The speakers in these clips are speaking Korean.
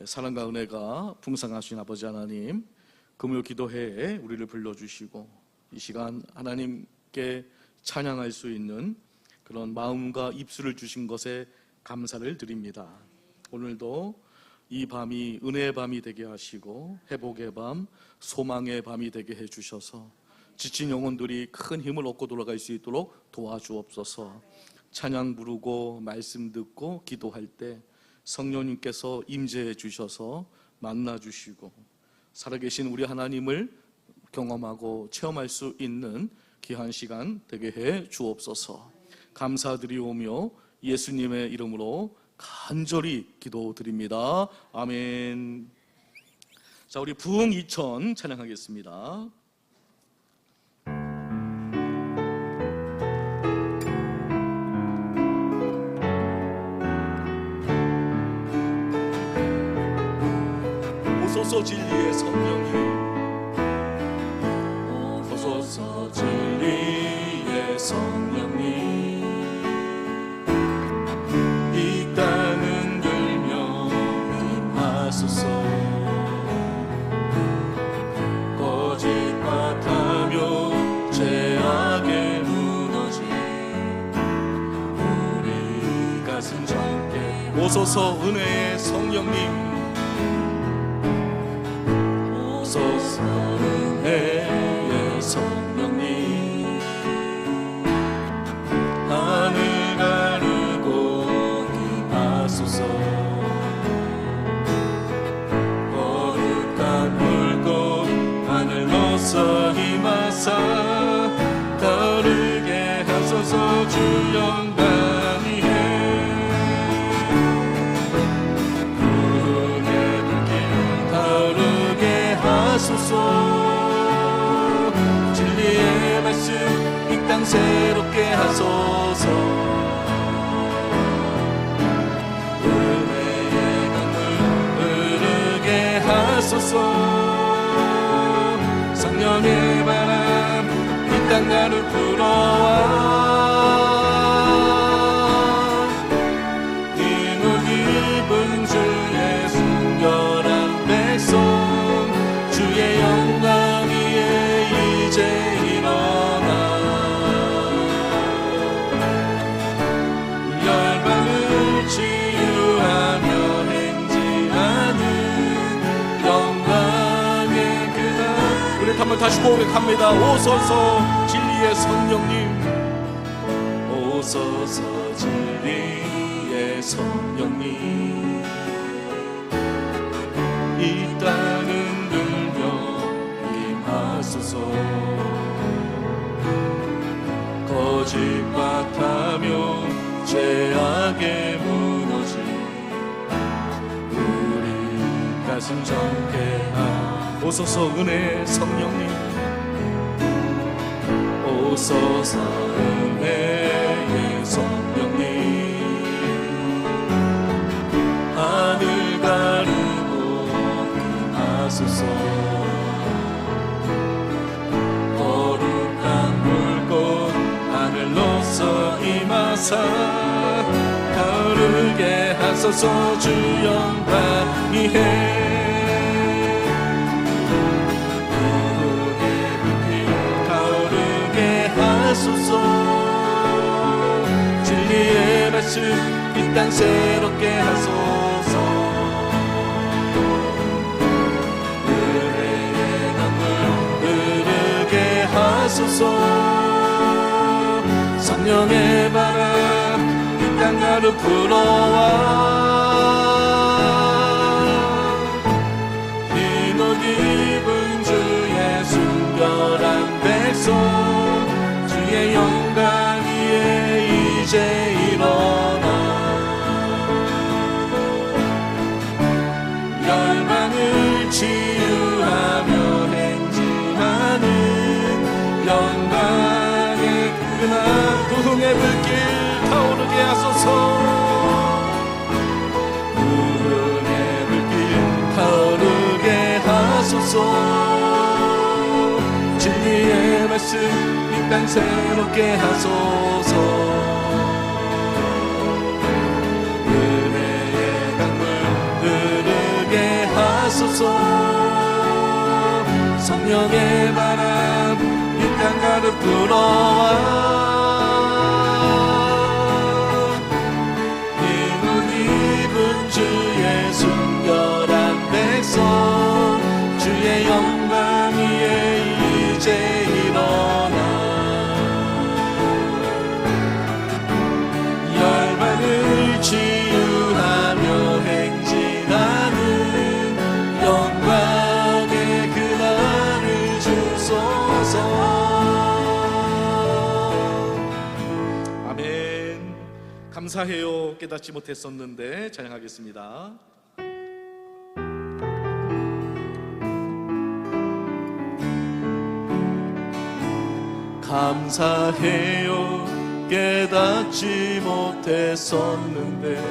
사랑과 은혜가 풍성하신 아버지 하나님, 금요 기도회에 우리를 불러주시고 이 시간 하나님께 찬양할 수 있는 그런 마음과 입술을 주신 것에 감사를 드립니다. 오늘도 이 밤이 은혜의 밤이 되게 하시고 회복의 밤, 소망의 밤이 되게 해주셔서 지친 영혼들이 큰 힘을 얻고 돌아갈 수 있도록 도와주옵소서. 찬양 부르고 말씀 듣고 기도할 때 성령님께서 임재해 주셔서 만나 주시고 살아계신 우리 하나님을 경험하고 체험할 수 있는 귀한 시간 되게 해 주옵소서. 감사드리오며 예수님의 이름으로 간절히 기도드립니다. 아멘. 자, 우리 부흥 2000 찬양하겠습니다. 오소서 진리의 성령님, 오소서 진리의 성령님, 이 땅은 들며 임하소서. 거짓과 탐욕 죄악에 무너진 우리 가슴 젊게 오소서 은혜의 성령님, 오소서 은혜의 성령님, 하늘 가르고 임하소서. 거룩한 불꽃 하늘로서 임하사 가르게 하소서. 주 영광 위에 부흥의 불길 가르게 하소서. 진리의 말씀 이 땅 새롭게 하소서. 은혜의 강물 흐르게 하소서. 성령의 바람 이 땅 가를 불어와 흰옷 입은 주의 순결한 백성, 주의 영광 위에 이제 일어나 열방을 치유하며 행진하는 영광의 그날. 우리 한번 다시 고백합니다. 오소서 진리의 성령님, 오소서 진리의 성령님, 이 땅은 들며 임하소서. 거짓과 탐욕 죄악에 무너진 우리 가슴 젊게 오소서 은혜의 성령님, 오소서 은혜의 성령님, 하늘 가르고 임하소서. 거룩한 불꽃 하늘로서 임하사 가르게 하소서. 주 영광 위에 부흥의 불길 가르게 하소서. 진리의 말씀 이 땅 새롭게 하소서. 은혜의 강물 흐르게 하소서. 성령의 바람 이 땅 가를 불어와 흰옷 입은 주의 순결한 백성, 주의 영광 위에 이제 일어나 열방을 치유하며 행진하는 영광의 그날. 부흥의 불길 타오르게 하소서. 부흥의 불길 타오르게 하소서. 진리의 말씀 이 땅 새롭게 하소서. 은혜의 강물 흐르게 주옵소서. 성령의 바람 이 땅 가득 불어와 힘을 입은 주의 순결한 백성 주의 영광 위에 이제 일어나 열반을 치유하며 행진하는 영광의 그날을 주소서. 아멘. 감사해요. 깨닫지 못했었는데 찬양하겠습니다. 감사해요. 깨닫지 못했었는데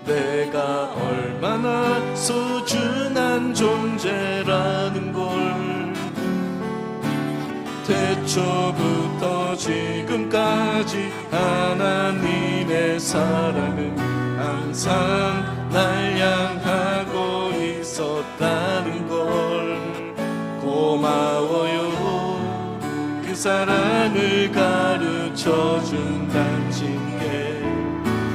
내가 얼마나 소중한 존재라는 걸 태초부터 지금까지 하나님의 사랑은 항상 날 향하고 있었다는 걸 고마워요. 그 사랑을 가르쳐준 당신께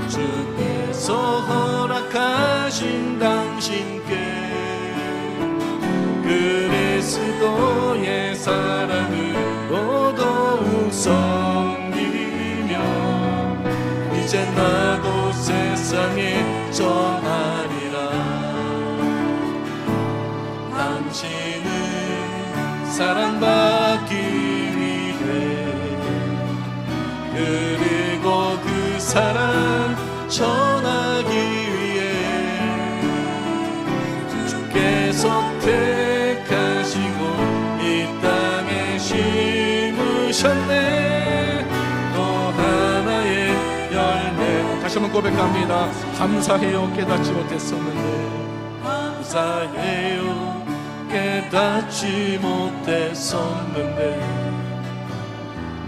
주께서 허락하신 당신께 그리스도의 사랑으로 더욱 섬기며 이제 나도 세상에 전하리라. 당신은 사랑받기 위해 그리고 그 사랑 전하기 위해 주께서 택하시고 이 땅에 심으셨네. 또 하나의 열매. 다시 한번 고백합니다. 감사해요. 깨닫지 못했었는데 감사해요. 깨닫지 못했었는데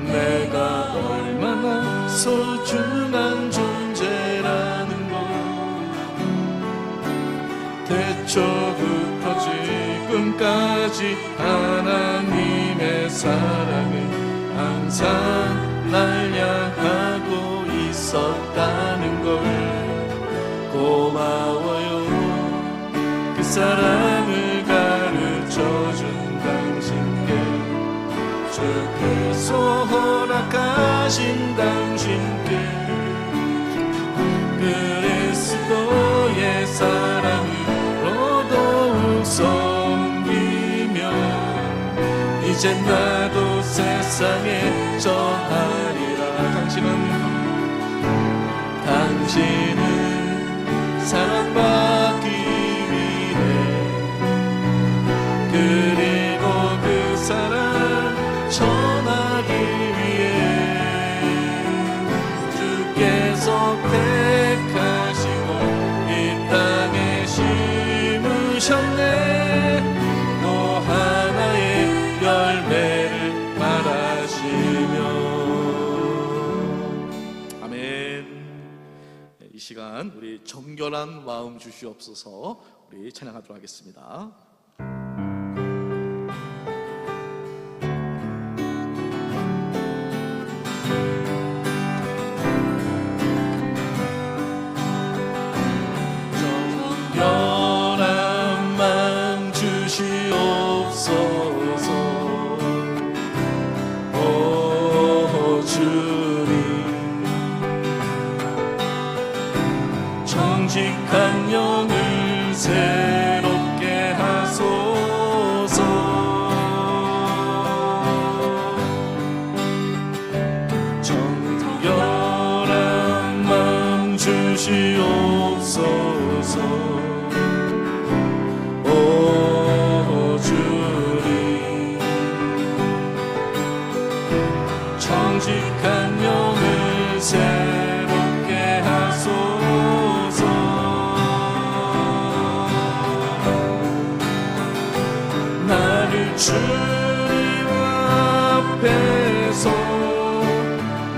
내가 얼마나 소중한 존재라는 걸 태초부터 지금까지 하나님의 사랑은 항상 날 향하고 있었다는 걸 고마워요. 그 사랑을 가르쳐준 당신께 주께서 허락하신 당신께 그리스도의 사랑으로 더욱 섬기며 이제 나도 세상에 전하리라. 당신은 사랑받기 위해 그리고 그 사랑 전하기 위해 주께서 택하시고 이 땅에 심으셨네. 또 하나의 열매를 말하시며. 아멘. 이 시간 우리 정결한 마음 주시옵소서. 우리 찬양하도록 하겠습니다. 정결한 마음 주시옵소서. 오 주님 정직한 영을 새롭게 하소서. 정결한 마음 주시옵소서. 오 주님 정직한 영을 새롭게 하소서. 나를 주님 앞에서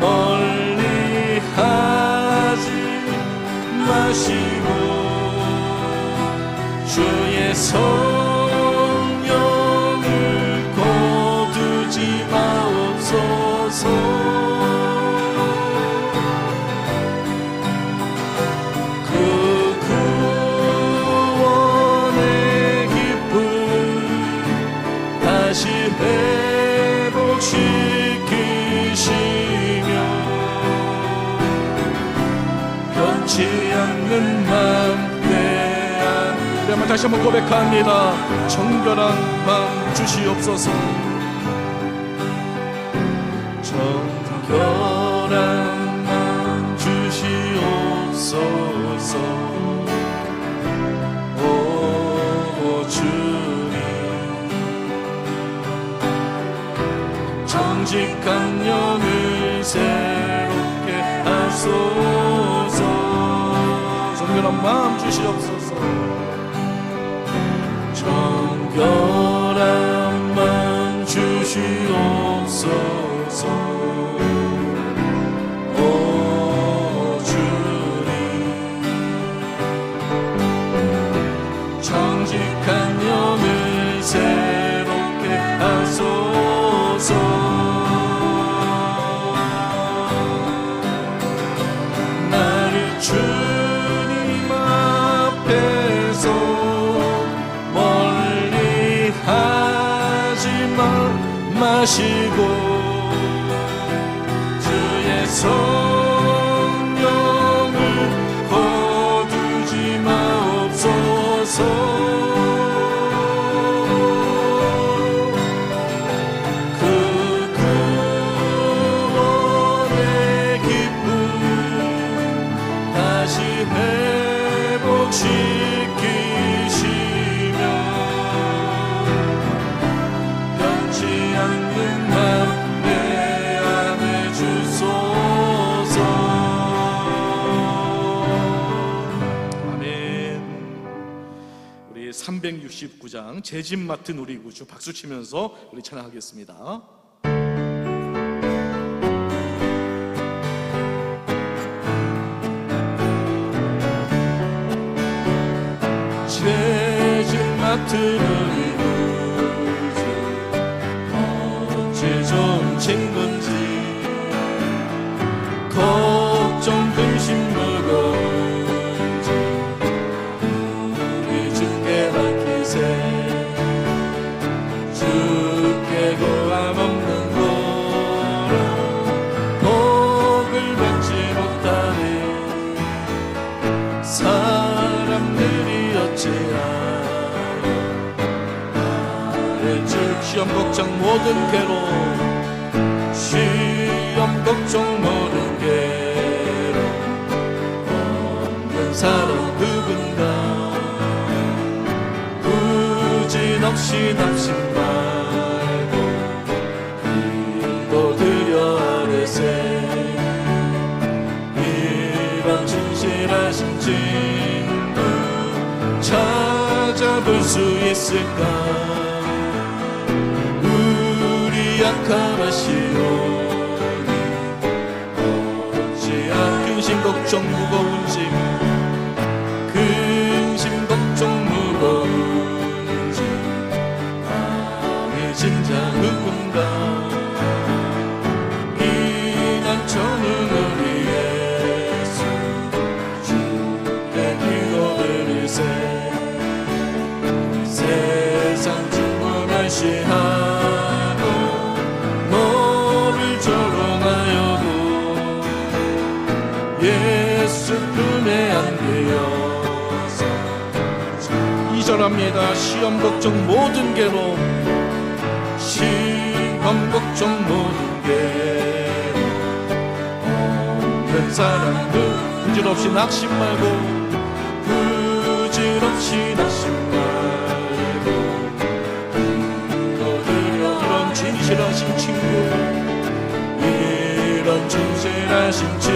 멀리 하지 마시고 주의 성령을 거두지 마옵소서. 그 구원의 기쁨 다시 회복시키시며 변치 않는 맘 다시 한번 고백합니다. 정결한 마음 주시옵소서. 정결한 마음 주시옵소서. 오 주님, 정직한 영을 새롭게 하소서. 정결한 마음 주시옵소서. 정결한 마음 주시옵소서. 오 주님, 정직한 영을 새롭게 하소서. 나를 주님 앞에서 마시고 주의 성령을 거두지 마옵소서. 그 구원의 기쁨 다시 회복시키시며 내 안에 주소서. 아멘. 우리 369장 제 집 맡은 우리 구주 박수 치면서 우리 찬양하겠습니다. 제 집 맡은 우리 좀 친건지 걱정 근심 무거운지 우리 주께 맡기세. 주께 고함 없는 거라 복을 받지 못하니 사람들이 어찌하여 나를 줄 시험 걱정 모든 괴로움 시험 걱정 모든 괴로움 없는 사람 누군가 부진없이 낙심 말고 기도드려 아뢰세. 이런 진실하신 진부 찾아볼 수 있을까. 약함하시오니 어찌한 근심 걱정 무거운 짐 근심 걱정 무거운 짐 아니 진짜 누군가 이난 저는 우리 예수 주께 기도드리세. 세상 충분하시하 예수 품에 안겨서 2절합니다. 시험 걱정 모든 괴로움 시험 걱정 모든 괴로움 없는 사람 부질없이 낙심 말고 부질없이 낙심 말고 기도드려. 이런 진실하신 친구 이런 진실하신 친구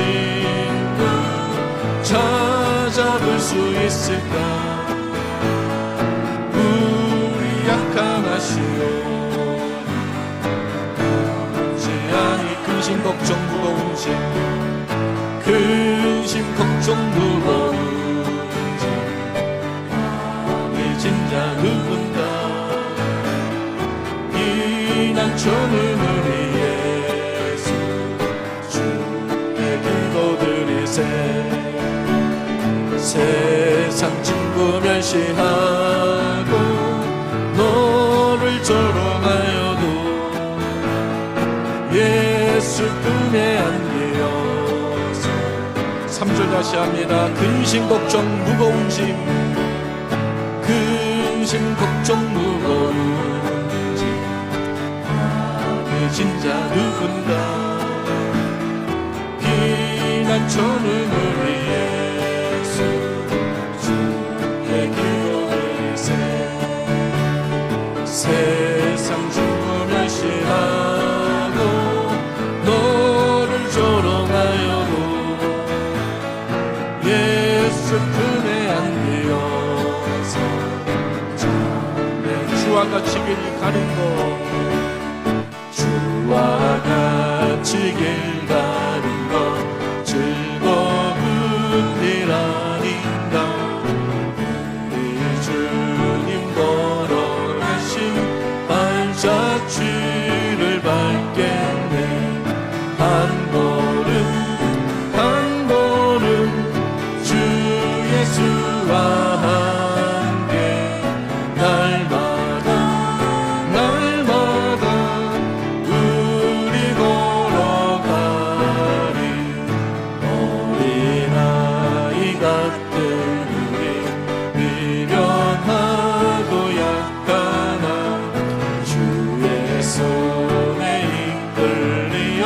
찾아볼 수 있을까. 우리 약함하시오니 어찌하니 근심 걱정 무거운 짐 근심 걱정 무거운 짐 아니 진짜 낮춰는 우리 예수 주의 기도드리세. 세상 친구 멸시하고 너를 조롱하여도 예수 품에 안기어서 3절 다시 합니다. 근심 걱정 무거운 짐 근심 걱정 무거운 짐 아뢰진 자 누군가 비난처는 우리 예수 주의 기도드리세. 세상 중고 멸시하고 너를 조롱하여도 예수 품에 안기어서 주와 같이 길 가는 것 주와 같이 길 가는 것 즐거운 일 아닌가. 우리 주님 걸어가신 발자취를 밟겠네. 한 걸음 한 걸음 주 예수와 함께 날마다 날마다 우리 걸어가리. 어린아이 같은 우리 미련하고 약하나 주의 손에 이끌리어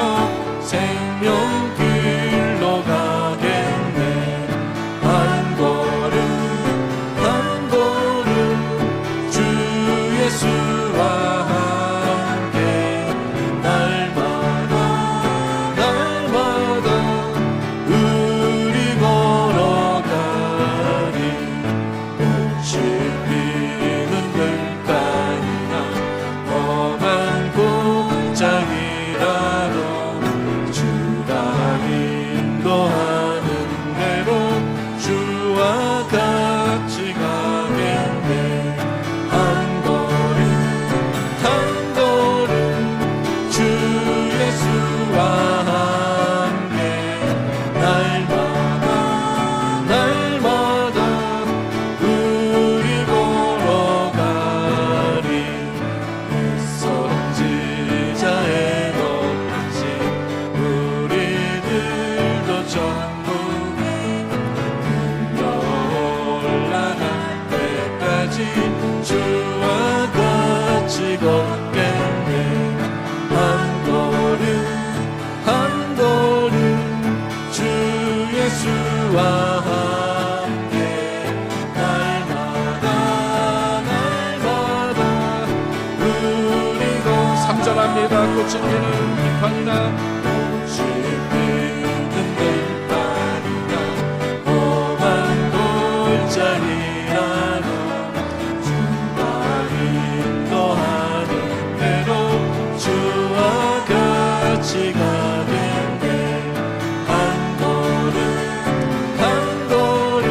생명길로 가겠네. 한 걸음 한 걸음 주 예수와 함께 날마다 날마다 우리 걸어가리. 꽃이 피는 들가니나 험한 곳장이라도 주가 인도하는 대로 주와 같이 가겠네. 한 걸음 한 걸음 주 예수와 함께 날마다 날마다 우리 걸어가리. 선지자의 높이 우리들도 전부에 올라갈 때까지 주와 같이 걷겠네. 한 걸음 한 걸음 주 예수와 함께 날마다 날마다 우리 3절 합니다. 꽃이 피는 들판이나 꽃이 피는 들판이나 험한 골짜기라도 주가 인도하는 대로 주와 같이 가겠네. 한 걸음 한 걸음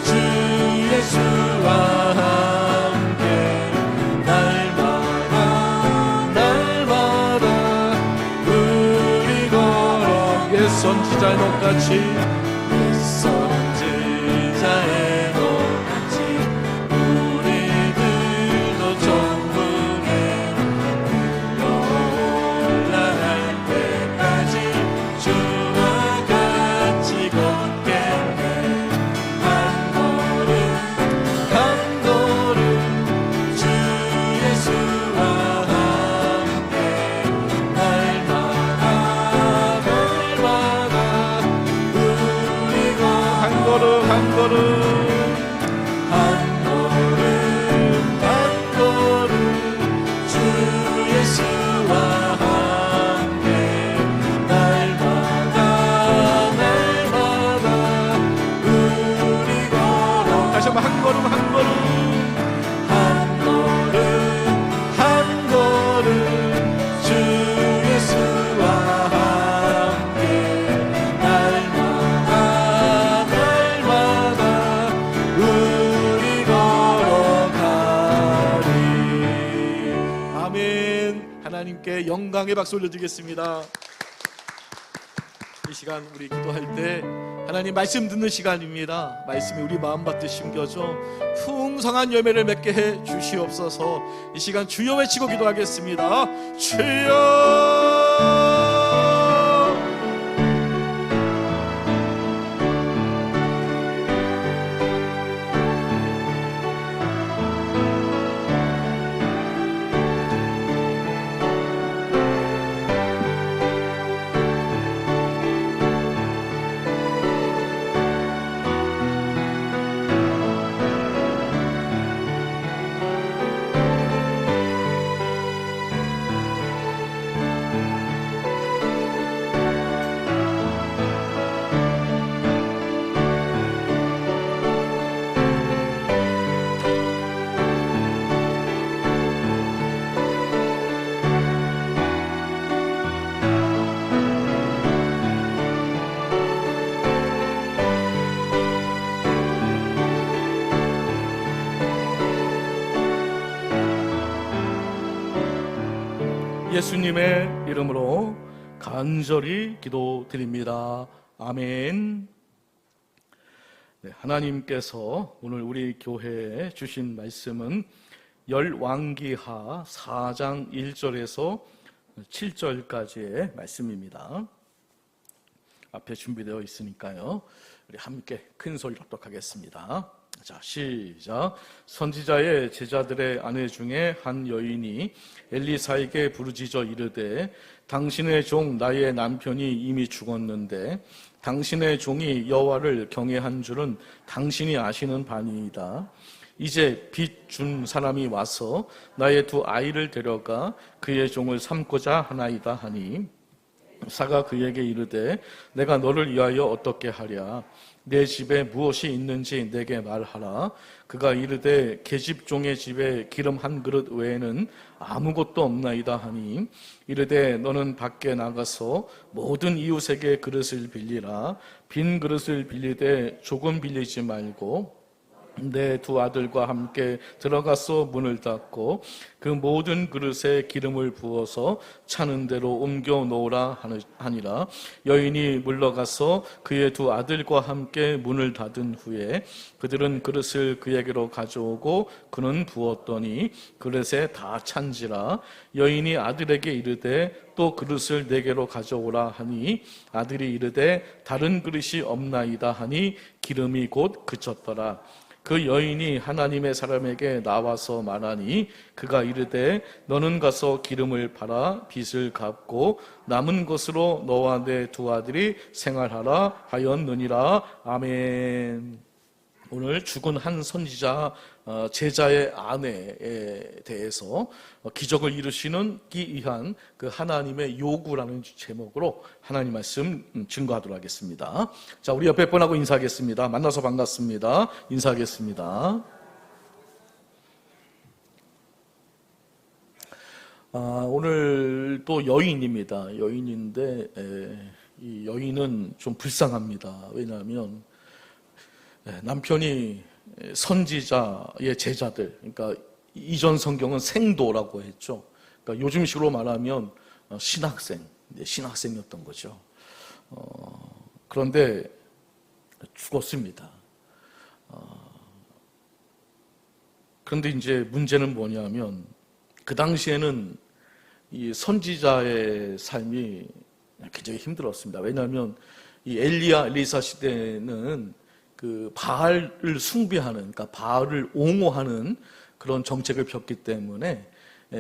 주 예수와 함께 날마다 날마다 우리 걸어. 옛선지자의 녹같이 옛선지자의 녹같이 우리들도 전부에 올라갈 때까지 주와 같이 걷겠네. 한 걸음 한 걸음 주 예수와 함께 날마다 날마다 우리 한 걸음 한 걸음 한 걸음 한 걸음 주 예수와 함께 날마다 날마다 우리 걸어. 다시 한번 한 걸음 한 걸음 한 걸음 한 걸음 주 예수와 함께 날마다 날마다 우리 걸어가리. 아멘. 하나님 하나님께 영광의 박수 올려드리겠습니다. 이 시간 우리 기도할 때 하나님 말씀 듣는 시간입니다. 말씀이 우리 마음밭에 심겨져 풍성한 열매를 맺게 해 주시옵소서. 이 시간 주여 외치고 기도하겠습니다. 주여. 예수님의 이름으로 간절히 기도드립니다. 아멘. 네, 하나님께서 오늘 우리 교회에 주신 말씀은 열왕기하 4장 1절에서 7절까지의 말씀입니다. 앞에 준비되어 있으니까요, 우리 함께 큰 소리로 독하겠습니다. 자, 시작. 선지자의 제자들의 아내 중에 한 여인이 엘리사에게 부르짖어 이르되 당신의 종 나의 남편이 이미 죽었는데 당신의 종이 여호와를 경외한 줄은 당신이 아시는 바니이다. 이제 빚 준 사람이 와서 나의 두 아이를 데려가 그의 종을 삼고자 하나이다 하니 사가 그에게 이르되 내가 너를 위하여 어떻게 하랴. 내 집에 무엇이 있는지 내게 말하라. 그가 이르되 계집종의 집에 기름 한 그릇 외에는 아무것도 없나이다 하니 이르되 너는 밖에 나가서 모든 이웃에게 그릇을 빌리라. 빈 그릇을 빌리되 조금 빌리지 말고 내 두 아들과 함께 들어가서 문을 닫고 그 모든 그릇에 기름을 부어서 차는 대로 옮겨 놓으라 하니라. 여인이 물러가서 그의 두 아들과 함께 문을 닫은 후에 그들은 그릇을 그에게로 가져오고 그는 부었더니 그릇에 다 찬지라. 여인이 아들에게 이르되 또 그릇을 내게로 가져오라 하니 아들이 이르되 다른 그릇이 없나이다 하니 기름이 곧 그쳤더라. 그 여인이 하나님의 사람에게 나와서 말하니 그가 이르되 너는 가서 기름을 팔아 빚을 갚고 남은 것으로 너와 내 두 아들이 생활하라 하였느니라. 아멘. 오늘 죽은 한 선지자 제자의 아내에 대해서 기적을 이루시기 위한 그 하나님의 요구라는 제목으로 하나님 말씀 증거하도록 하겠습니다. 자, 우리 옆에 분하고 인사하겠습니다. 만나서 반갑습니다. 인사하겠습니다. 오늘 또 여인입니다. 여인인데 이 여인은 좀 불쌍합니다. 왜냐하면 남편이 선지자의 제자들, 그러니까 이전 성경은 생도라고 했죠. 그러니까 요즘식으로 말하면 신학생이었던 거죠. 그런데 죽었습니다. 그런데 이제 문제는 뭐냐면 그 당시에는 이 선지자의 삶이 굉장히 힘들었습니다. 왜냐하면 이 엘리사 시대는 그 바알을 숭배하는, 그러니까 바알을 옹호하는 그런 정책을 폈기 때문에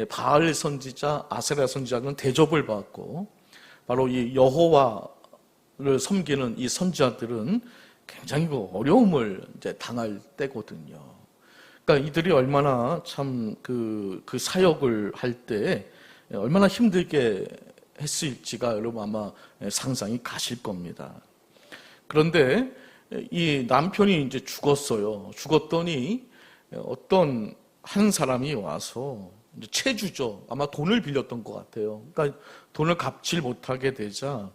바알 선지자, 아세라 선지자는 대접을 받고 바로 이 여호와를 섬기는 이 선지자들은 굉장히 어려움을 이제 당할 때거든요. 그러니까 이들이 얼마나 참 그 사역을 할 때 얼마나 힘들게 했을지가 여러분 아마 상상이 가실 겁니다. 그런데 이 남편이 이제 죽었어요. 죽었더니 어떤 한 사람이 와서 이제 채주죠. 아마 돈을 빌렸던 것 같아요. 그러니까 돈을 갚질 못하게 되자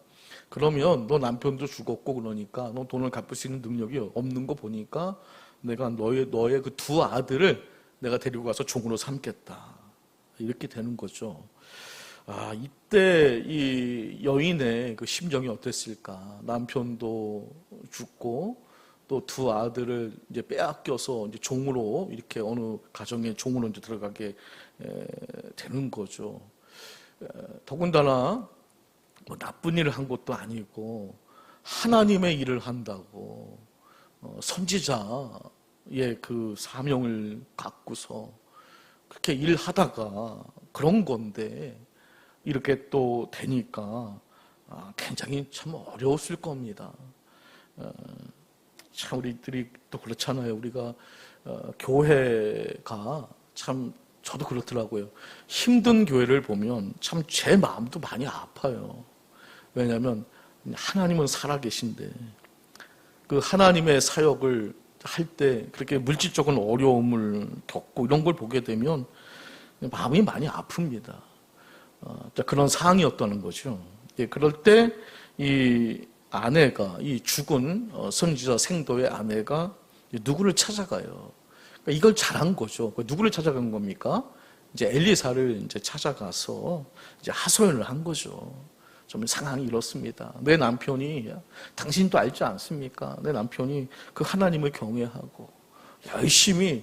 그러면 너 남편도 죽었고 그러니까 너 돈을 갚을 수 있는 능력이 없는 거 보니까 내가 너의 그 두 아들을 내가 데리고 가서 종으로 삼겠다. 이렇게 되는 거죠. 이때 이 여인의 그 심정이 어땠을까? 남편도 죽고 또 두 아들을 이제 빼앗겨서 이제 종으로 이렇게 어느 가정의 종으로 이제 들어가게 되는 거죠. 더군다나 뭐 나쁜 일을 한 것도 아니고 하나님의 일을 한다고 선지자의 그 사명을 갖고서 그렇게 일하다가 그런 건데 이렇게 또 되니까 굉장히 참 어려웠을 겁니다. 참 우리들이 또 그렇잖아요. 우리가 교회가 참 저도 그렇더라고요. 힘든 교회를 보면 참 제 마음도 많이 아파요. 왜냐하면 하나님은 살아계신데 그 하나님의 사역을 할 때 그렇게 물질적인 어려움을 겪고 이런 걸 보게 되면 마음이 많이 아픕니다. 그런 상황이었다는 거죠. 그럴 때 이 아내가, 이 죽은 선지자 생도의 아내가 누구를 찾아가요. 그러니까 이걸 잘한 거죠. 누구를 찾아간 겁니까? 이제 엘리사를 이제 찾아가서 이제 하소연을 한 거죠. 좀 상황이 이렇습니다. 내 남편이, 당신도 알지 않습니까? 내 남편이 그 하나님을 경외하고 열심히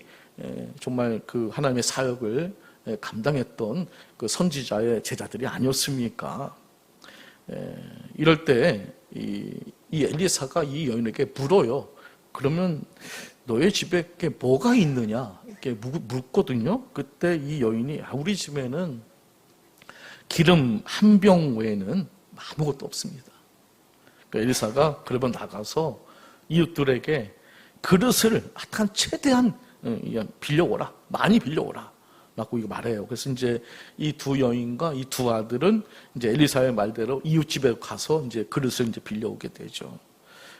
정말 그 하나님의 사역을 감당했던 그 선지자의 제자들이 아니었습니까? 이럴 때 이 엘리사가 이 여인에게 물어요. 그러면 너의 집에 뭐가 있느냐? 이렇게 묻거든요. 그때 이 여인이 우리 집에는 기름 한 병 외에는 아무것도 없습니다. 그러니까 엘리사가 그러면 나가서 이웃들에게 그릇을 한 최대한 빌려오라, 많이 빌려오라 라고 이거 말해요. 그래서 이제 이 두 여인과 이 두 아들은 이제 엘리사의 말대로 이웃집에 가서 이제 그릇을 이제 빌려오게 되죠.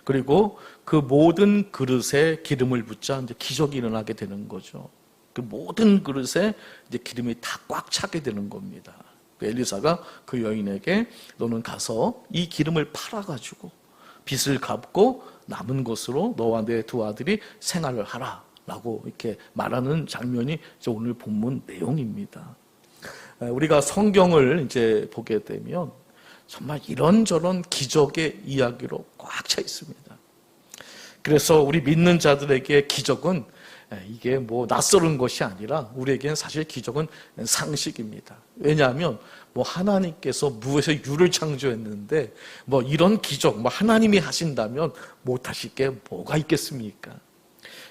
그리고 그 모든 그릇에 기름을 붓자 이제 기적이 일어나게 되는 거죠. 그 모든 그릇에 이제 기름이 다 꽉 차게 되는 겁니다. 엘리사가 그 여인에게 너는 가서 이 기름을 팔아가지고 빚을 갚고 남은 것으로 너와 내 두 아들이 생활을 하라 라고 이렇게 말하는 장면이 오늘 본문 내용입니다. 우리가 성경을 이제 보게 되면 정말 이런저런 기적의 이야기로 꽉 차 있습니다. 그래서 우리 믿는 자들에게 기적은 이게 뭐 낯설은 것이 아니라 우리에게는 사실 기적은 상식입니다. 왜냐하면 뭐 하나님께서 무에서 유를 창조했는데 뭐 이런 기적 뭐 하나님이 하신다면 못하실 게 뭐가 있겠습니까?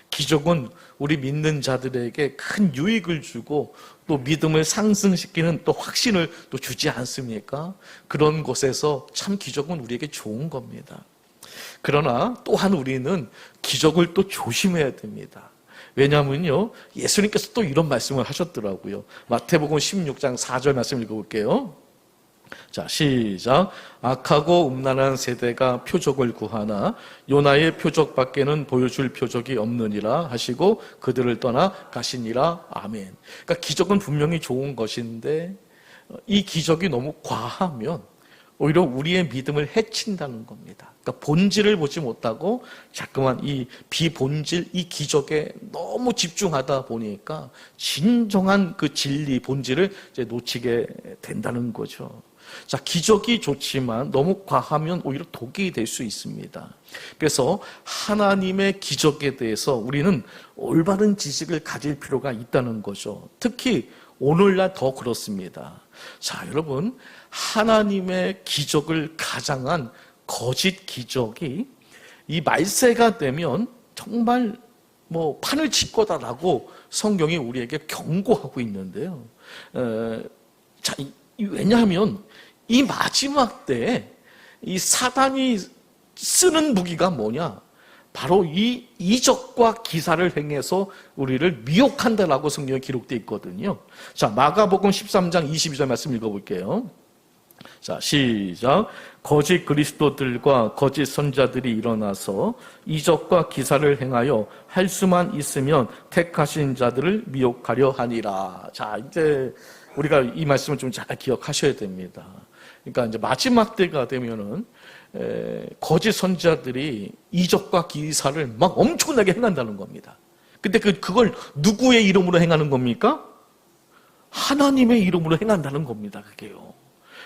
기적은 우리 믿는 자들에게 큰 유익을 주고 또 믿음을 상승시키는 또 확신을 또 주지 않습니까? 그런 곳에서 참 기적은 우리에게 좋은 겁니다. 그러나 또한 우리는 기적을 또 조심해야 됩니다. 왜냐하면요, 예수님께서 또 이런 말씀을 하셨더라고요. 마태복음 16장 4절 말씀 읽어볼게요. 자, 시작. 악하고 음란한 세대가 표적을 구하나 요나의 표적밖에는 보여줄 표적이 없느니라 하시고 그들을 떠나 가시니라. 아멘. 그러니까 기적은 분명히 좋은 것인데 이 기적이 너무 과하면 오히려 우리의 믿음을 해친다는 겁니다. 그러니까 본질을 보지 못하고 자꾸만 이 비본질, 이 기적에 너무 집중하다 보니까 진정한 그 진리, 본질을 이제 놓치게 된다는 거죠. 자, 기적이 좋지만 너무 과하면 오히려 독이 될 수 있습니다. 그래서 하나님의 기적에 대해서 우리는 올바른 지식을 가질 필요가 있다는 거죠. 특히 오늘날 더 그렇습니다. 자, 여러분, 하나님의 기적을 가장한 거짓 기적이 이 말세가 되면 정말 뭐 판을 칠 거다라고 성경이 우리에게 경고하고 있는데요. 자, 왜냐하면 이 마지막 때에 이 사단이 쓰는 무기가 뭐냐? 바로 이 이적과 기사를 행해서 우리를 미혹한다라고 성경에 기록되어 있거든요. 자, 마가복음 13장 22절 말씀 읽어볼게요. 자, 시작. 거짓 그리스도들과 거짓 선자들이 일어나서 이적과 기사를 행하여 할 수만 있으면 택하신 자들을 미혹하려 하니라. 자, 이제 우리가 이 말씀을 좀 잘 기억하셔야 됩니다. 그러니까 이제 마지막 때가 되면은 거짓 선지자들이 이적과 기사를 막 엄청나게 행한다는 겁니다. 근데 그걸 누구의 이름으로 행하는 겁니까? 하나님의 이름으로 행한다는 겁니다. 그게요.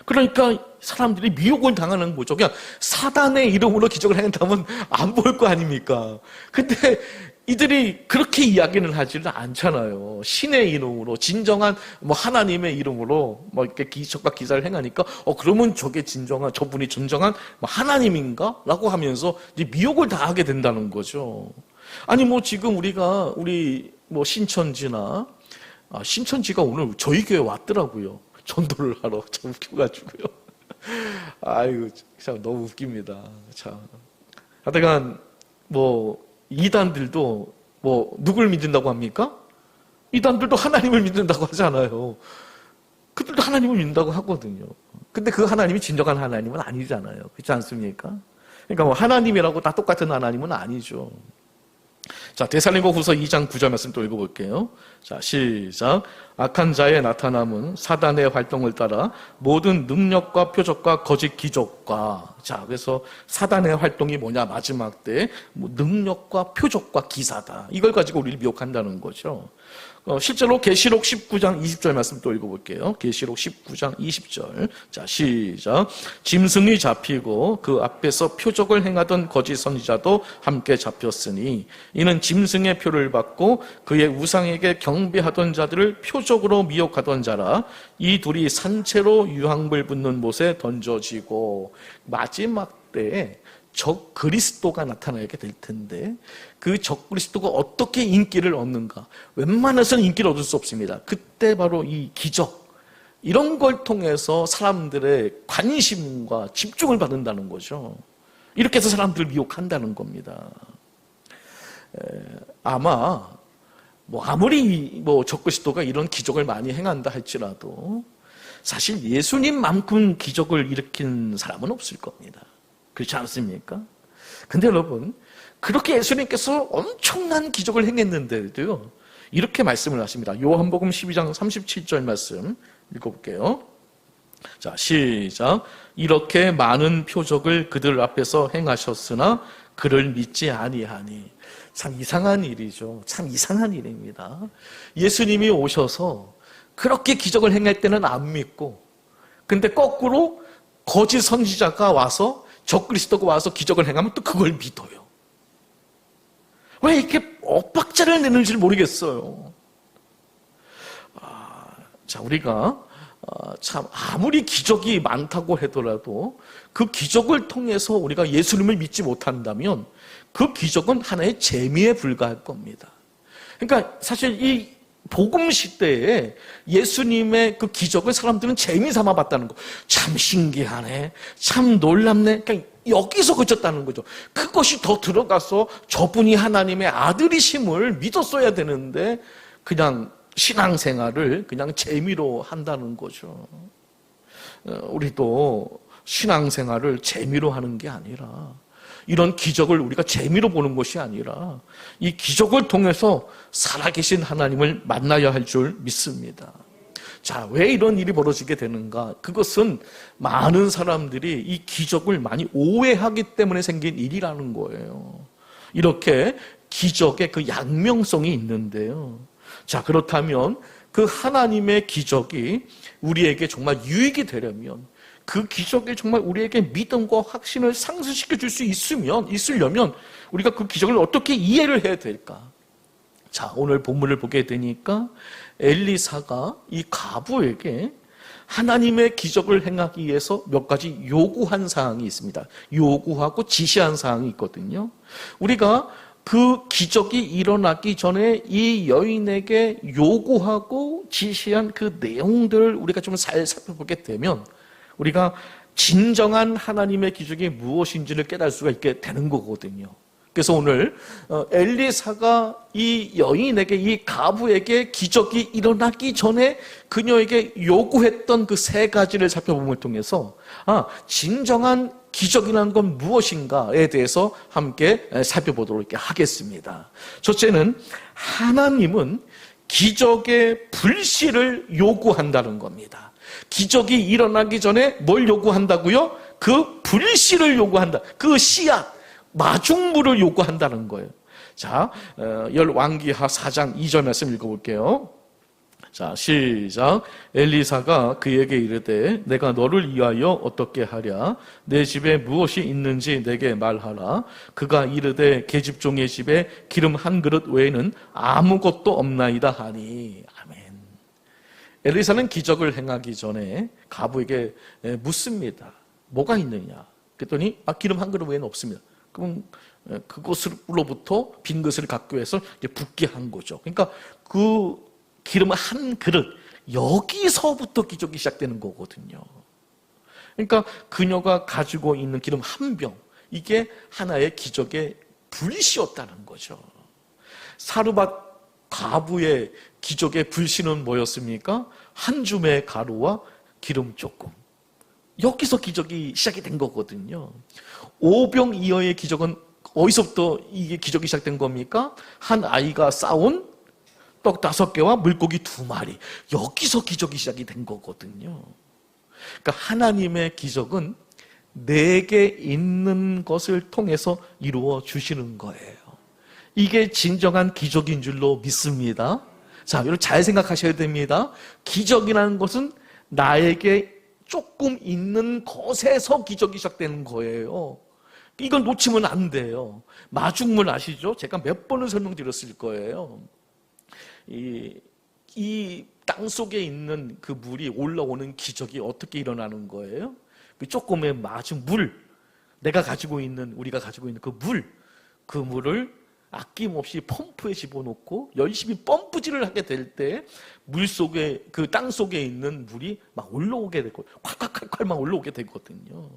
그러니까 사람들이 미혹을 당하는 거죠. 그냥 사단의 이름으로 기적을 행한다면 안 볼 거 아닙니까? 근데 이들이 그렇게 이야기는 하지는 않잖아요. 신의 이름으로, 진정한 하나님의 이름으로 이렇게 기적과 기사를 행하니까 그러면 저분이 진정한 하나님인가? 라고 하면서 이제 미혹을 당하게 된다는 거죠. 아니 지금 우리 신천지나 신천지가 오늘 저희 교회 왔더라고요. 전도를 하러. 참 웃겨가지고요. 아이고 참 너무 웃깁니다. 참 하여간 이단들도 누굴 믿는다고 합니까? 이단들도 하나님을 믿는다고 하잖아요. 그들도 하나님을 믿는다고 하거든요. 근데 그 하나님이 진정한 하나님은 아니잖아요. 그렇지 않습니까? 그러니까 하나님이라고 다 똑같은 하나님은 아니죠. 자, 데살로니가후서 2장 9절 말씀 또 읽어볼게요. 자, 시작. 악한 자의 나타남은 사단의 활동을 따라 모든 능력과 표적과 거짓 기적과, 자, 그래서 사단의 활동이 뭐냐? 마지막 때 능력과 표적과 기사다. 이걸 가지고 우리를 미혹한다는 거죠. 실제로 계시록 19장 20절 말씀 또 읽어볼게요. 계시록 19장 20절. 자, 시작. 짐승이 잡히고 그 앞에서 표적을 행하던 거짓 선지자도 함께 잡혔으니 이는 짐승의 표를 받고 그의 우상에게 경배하던 자들을 표적으로 미혹하던 자라. 이 둘이 산채로 유황불 붙는 못에 던져지고, 마지막 때에 적 그리스도가 나타나게 될 텐데 그 적 그리스도가 어떻게 인기를 얻는가? 웬만해서는 인기를 얻을 수 없습니다. 그때 바로 이 기적, 이런 걸 통해서 사람들의 관심과 집중을 받는다는 거죠. 이렇게 해서 사람들을 미혹한다는 겁니다. 아마 아무리 적 그리스도가 이런 기적을 많이 행한다 할지라도 사실 예수님만큼 기적을 일으킨 사람은 없을 겁니다. 그렇지 않습니까? 근데 여러분, 그렇게 예수님께서 엄청난 기적을 행했는데도요, 이렇게 말씀을 하십니다. 요한복음 12장 37절 말씀 읽어볼게요. 자, 시작. 이렇게 많은 표적을 그들 앞에서 행하셨으나 그를 믿지 아니하니. 참 이상한 일이죠. 참 이상한 일입니다. 예수님이 오셔서 그렇게 기적을 행할 때는 안 믿고, 근데 거꾸로 거짓 선지자가 와서, 적 그리스도가 와서 기적을 행하면 또 그걸 믿어요. 왜 이렇게 엇박자를 내는지 모르겠어요. 자, 우리가 참 아무리 기적이 많다고 하더라도 그 기적을 통해서 우리가 예수님을 믿지 못한다면 그 기적은 하나의 재미에 불과할 겁니다. 그러니까 사실 이 복음 시대에 예수님의 그 기적을 사람들은 재미삼아 봤다는 거. 참 신기하네, 참 놀랍네. 그러니까 여기서 그쳤다는 거죠. 그것이 더 들어가서 저분이 하나님의 아들이심을 믿었어야 되는데 그냥 신앙생활을 그냥 재미로 한다는 거죠. 우리도 신앙생활을 재미로 하는 게 아니라, 이런 기적을 우리가 재미로 보는 것이 아니라 이 기적을 통해서 살아계신 하나님을 만나야 할 줄 믿습니다. 자, 왜 이런 일이 벌어지게 되는가? 그것은 많은 사람들이 이 기적을 많이 오해하기 때문에 생긴 일이라는 거예요. 이렇게 기적의 그 양명성이 있는데요. 자, 그렇다면 그 하나님의 기적이 우리에게 정말 유익이 되려면, 그 기적이 정말 우리에게 믿음과 확신을 상승시켜 줄 수 있으려면 우리가 그 기적을 어떻게 이해를 해야 될까? 자, 오늘 본문을 보게 되니까 엘리사가 이 과부에게 하나님의 기적을 행하기 위해서 몇 가지 요구한 사항이 있습니다. 요구하고 지시한 사항이 있거든요. 우리가 그 기적이 일어나기 전에 이 여인에게 요구하고 지시한 그 내용들을 우리가 좀 잘 살펴보게 되면 우리가 진정한 하나님의 기적이 무엇인지를 깨달을 수가 있게 되는 거거든요. 그래서 오늘 엘리사가 이 여인에게, 이 과부에게 기적이 일어나기 전에 그녀에게 요구했던 그 세 가지를 살펴봄을 통해서 진정한 기적이라는 건 무엇인가에 대해서 함께 살펴보도록 하겠습니다. 첫째는 하나님은 기적의 불씨를 요구한다는 겁니다. 기적이 일어나기 전에 뭘 요구한다고요? 그 불씨를 요구한다. 그 씨앗, 마중물을 요구한다는 거예요. 자, 열왕기하 4장 2절 말씀 읽어볼게요. 자, 시작. 엘리사가 그에게 이르되 내가 너를 위하여 어떻게 하랴? 내 집에 무엇이 있는지 내게 말하라. 그가 이르되 계집종의 집에 기름 한 그릇 외에는 아무것도 없나이다 하니. 아멘. 엘리사는 기적을 행하기 전에 가부에게 묻습니다. 뭐가 있느냐? 그랬더니 기름 한 그릇 외에는 없습니다. 그럼 그것으로부터 빈 것을 갖고 해서 이제 붓게 한 거죠. 그러니까 그 기름 한 그릇, 여기서부터 기적이 시작되는 거거든요. 그러니까 그녀가 가지고 있는 기름 한 병, 이게 하나의 기적의 불씨였다는 거죠. 사르밧 과부의 기적의 불씨는 뭐였습니까? 한 줌의 가루와 기름 조금. 여기서 기적이 시작이 된 거거든요. 오병이어의 기적은 어디서부터 이게 기적이 시작된 겁니까? 한 아이가 싸온 떡 5개와 물고기 2마리. 여기서 기적이 시작이 된 거거든요. 그러니까 하나님의 기적은 내게 있는 것을 통해서 이루어 주시는 거예요. 이게 진정한 기적인 줄로 믿습니다. 자, 여러분 잘 생각하셔야 됩니다. 기적이라는 것은 나에게 조금 있는 것에서 기적이 시작되는 거예요. 이걸 놓치면 안 돼요. 마중물 아시죠? 제가 몇 번을 설명드렸을 거예요. 이 땅 속에 있는 그 물이 올라오는 기적이 어떻게 일어나는 거예요? 그 조금의 마중물, 우리가 가지고 있는 그 물을 아낌없이 펌프에 집어넣고 열심히 펌프질을 하게 될 때 물 속에, 그 땅 속에 있는 물이 막 올라오게 되고 콸콸콸콸 막 올라오게 되거든요.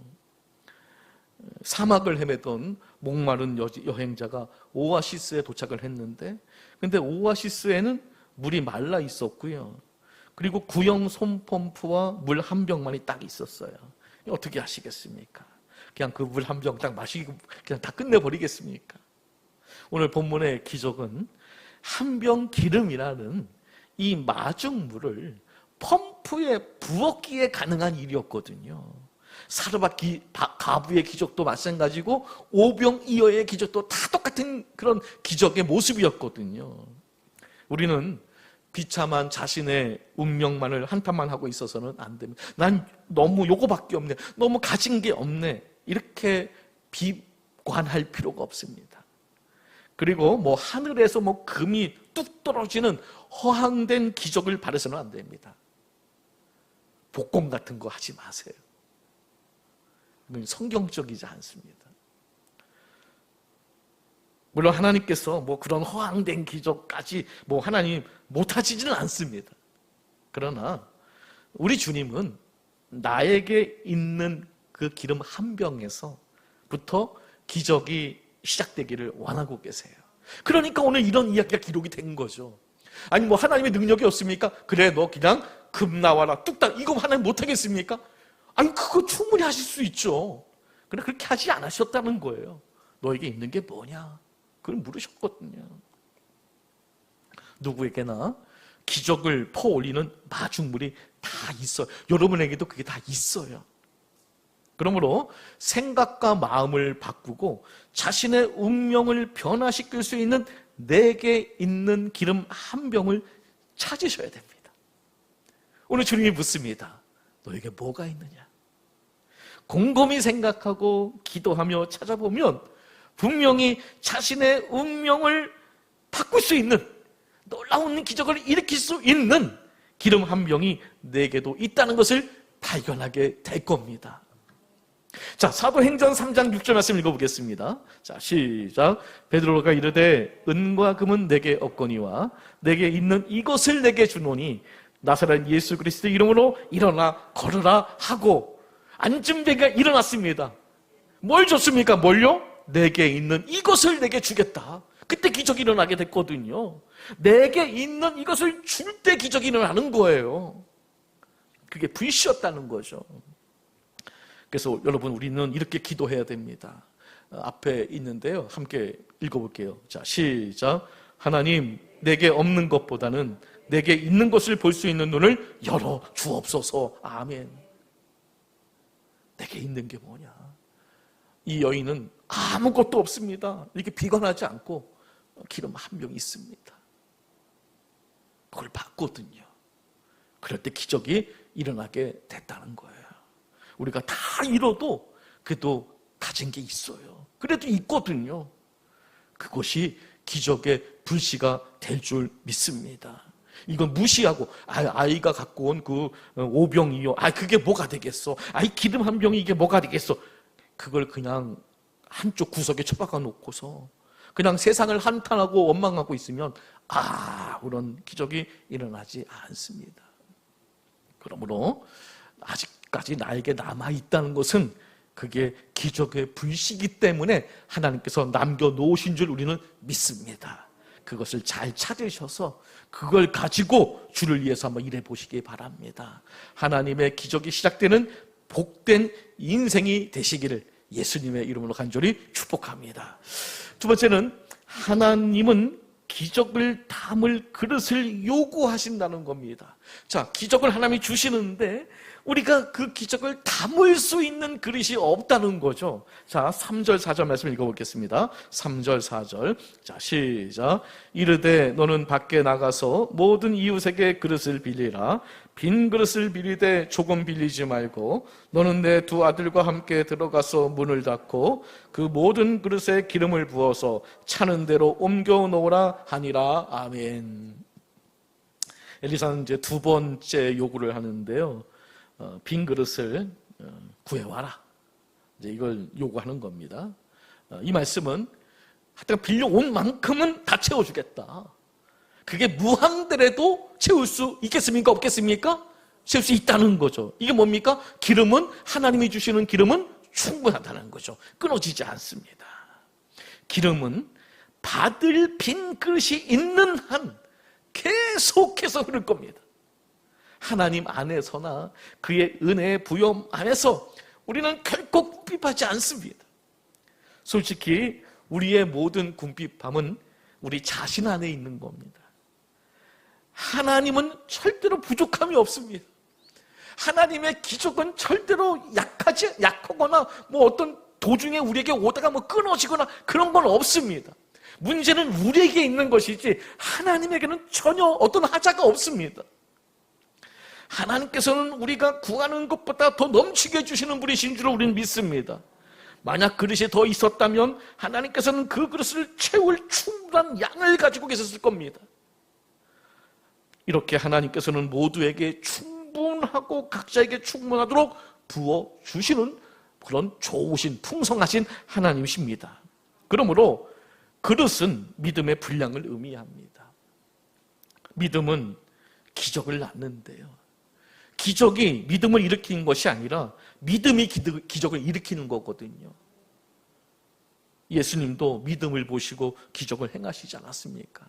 사막을 헤매던 목마른 여행자가 오아시스에 도착을 했는데, 근데 오아시스에는 물이 말라 있었고요. 그리고 구형 손펌프와 물 한 병만이 딱 있었어요. 어떻게 하시겠습니까? 그냥 그 물 한 병 딱 마시고 그냥 다 끝내버리겠습니까? 오늘 본문의 기적은 한 병 기름이라는 이 마중물을 펌프에 부었기에 가능한 일이었거든요. 사르밧 가부의 기적도 마찬가지고 오병이어의 기적도 다 똑같은 그런 기적의 모습이었거든요. 우리는 비참한 자신의 운명만을 한탄만 하고 있어서는 안 됩니다. 난 너무 요거밖에 없네, 너무 가진 게 없네, 이렇게 비관할 필요가 없습니다. 그리고 하늘에서 금이 뚝 떨어지는 허황된 기적을 바라서는 안 됩니다. 복권 같은 거 하지 마세요. 그건 성경적이지 않습니다. 물론 하나님께서 그런 허황된 기적까지 하나님 못하시지는 않습니다. 그러나 우리 주님은 나에게 있는 그 기름 한 병에서부터 기적이 시작되기를 원하고 계세요. 그러니까 오늘 이런 이야기가 기록이 된 거죠. 아니 하나님의 능력이 없습니까? 그래, 너 그냥 금 나와라 뚝딱, 이거 하나님 못하겠습니까? 아니 그거 충분히 하실 수 있죠. 그러나 그렇게 하지 않으셨다는 거예요. 너에게 있는 게 뭐냐? 그걸 물으셨거든요. 누구에게나 기적을 퍼올리는 마중물이 다 있어요. 여러분에게도 그게 다 있어요. 그러므로 생각과 마음을 바꾸고 자신의 운명을 변화시킬 수 있는 내게 있는 기름 한 병을 찾으셔야 됩니다. 오늘 주님이 묻습니다. 너에게 뭐가 있느냐? 곰곰이 생각하고 기도하며 찾아보면 분명히 자신의 운명을 바꿀 수 있는, 놀라운 기적을 일으킬 수 있는 기름 한 병이 내게도 있다는 것을 발견하게 될 겁니다. 자, 사도행전 3장 6절 말씀 읽어보겠습니다. 자, 시작. 베드로가 이르되 은과 금은 내게 없거니와 내게 있는 이것을 내게 주노니 나사렛 예수 그리스도 이름으로 일어나 걸으라 하고, 앉은 배가 일어났습니다. 뭘 줬습니까? 뭘요? 내게 있는 이것을 내게 주겠다. 그때 기적이 일어나게 됐거든요. 내게 있는 이것을 줄 때 기적이 일어나는 거예요. 그게 불씨였다는 거죠. 그래서 여러분, 우리는 이렇게 기도해야 됩니다. 앞에 있는데요, 함께 읽어볼게요. 자, 시작. 하나님, 내게 없는 것보다는 내게 있는 것을 볼 수 있는 눈을 열어 주옵소서. 아멘. 내게 있는 게 뭐냐? 이 여인은 아무것도 없습니다. 이렇게 비관하지 않고 기름 한 병 있습니다. 그걸 봤거든요. 그럴 때 기적이 일어나게 됐다는 거예요. 우리가 다 잃어도 그래도 가진 게 있어요. 그래도 있거든요. 그것이 기적의 불씨가 될 줄 믿습니다. 이건 무시하고 아이가 갖고 온 그 오병이요, 그게 뭐가 되겠어, 기름 한 병이 이게 뭐가 되겠어, 그걸 그냥 한쪽 구석에 처박아 놓고서 그냥 세상을 한탄하고 원망하고 있으면 그런 기적이 일어나지 않습니다. 그러므로 아직까지 나에게 남아있다는 것은 그게 기적의 불씨이기 때문에 하나님께서 남겨놓으신 줄 우리는 믿습니다. 그것을 잘 찾으셔서 그걸 가지고 주를 위해서 한번 일해 보시기 바랍니다. 하나님의 기적이 시작되는 복된 인생이 되시기를 예수님의 이름으로 간절히 축복합니다. 두 번째는, 하나님은 기적을 담을 그릇을 요구하신다는 겁니다. 자, 기적을 하나님이 주시는데 우리가 그 기적을 담을 수 있는 그릇이 없다는 거죠. 자, 3절 4절 말씀 읽어보겠습니다. 3절 4절. 자, 시작. 이르되 너는 밖에 나가서 모든 이웃에게 그릇을 빌리라. 빈 그릇을 빌리되 조금 빌리지 말고 너는 내 두 아들과 함께 들어가서 문을 닫고 그 모든 그릇에 기름을 부어서 차는 대로 옮겨 놓으라 하니라. 아멘. 엘리사는 이제 두 번째 요구를 하는데요. 빈 그릇을 구해와라. 이제 이걸 요구하는 겁니다. 이 말씀은 하여튼 빌려온 만큼은 다 채워주겠다. 그게 무한대라도 채울 수 있겠습니까? 없겠습니까? 채울 수 있다는 거죠. 이게 뭡니까? 기름은, 하나님이 주시는 기름은 충분하다는 거죠. 끊어지지 않습니다. 기름은 받을 빈 그릇이 있는 한 계속해서 흐를 겁니다. 하나님 안에서나 그의 은혜의 부여 안에서 우리는 결코 궁핍하지 않습니다. 솔직히 우리의 모든 궁핍함은 우리 자신 안에 있는 겁니다. 하나님은 절대로 부족함이 없습니다. 하나님의 기적은 절대로 약하거나 어떤 도중에 우리에게 오다가 끊어지거나 그런 건 없습니다. 문제는 우리에게 있는 것이지 하나님에게는 전혀 어떤 하자가 없습니다. 하나님께서는 우리가 구하는 것보다 더 넘치게 해주시는 분이신 줄 우리는 믿습니다. 만약 그릇이 더 있었다면 하나님께서는 그 그릇을 채울 충분한 양을 가지고 계셨을 겁니다. 이렇게 하나님께서는 모두에게 충분하고 각자에게 충분하도록 부어주시는 그런 좋으신 풍성하신 하나님이십니다. 그러므로 그릇은 믿음의 분량을 의미합니다. 믿음은 기적을 낳는데요, 기적이 믿음을 일으키는 것이 아니라 믿음이 기적을 일으키는 거거든요. 예수님도 믿음을 보시고 기적을 행하시지 않았습니까?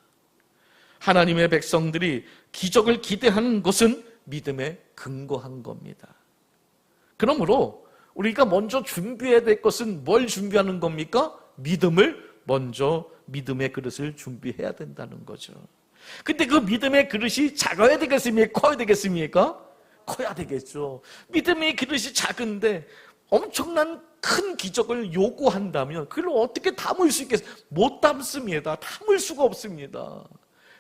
하나님의 백성들이 기적을 기대하는 것은 믿음에 근거한 겁니다. 그러므로 우리가 먼저 준비해야 될 것은 뭘 준비하는 겁니까? 믿음을 먼저, 믿음의 그릇을 준비해야 된다는 거죠. 근데 그 믿음의 그릇이 작아야 되겠습니까? 커야 되겠습니까? 커야 되겠죠. 믿음의 그릇이 작은데 엄청난 큰 기적을 요구한다면 그걸 어떻게 담을 수 있겠어요? 못 담습니다. 담을 수가 없습니다.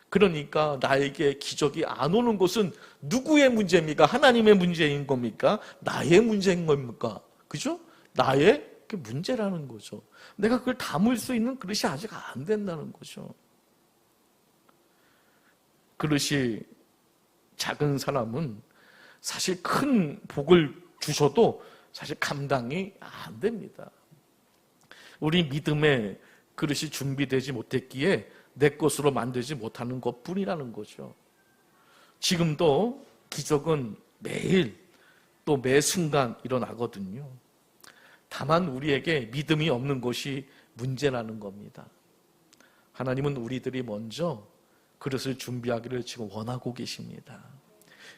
그러니까 나에게 기적이 안 오는 것은 누구의 문제입니까? 하나님의 문제인 겁니까? 나의 문제인 겁니까? 그죠? 나의 문제라는 거죠. 내가 그걸 담을 수 있는 그릇이 아직 안 된다는 거죠. 그릇이 작은 사람은 사실 큰 복을 주셔도 사실 감당이 안 됩니다. 우리 믿음의 그릇이 준비되지 못했기에 내 것으로 만들지 못하는 것뿐이라는 거죠. 지금도 기적은 매일 또 매 순간 일어나거든요. 다만 우리에게 믿음이 없는 것이 문제라는 겁니다. 하나님은 우리들이 먼저 그릇을 준비하기를 지금 원하고 계십니다.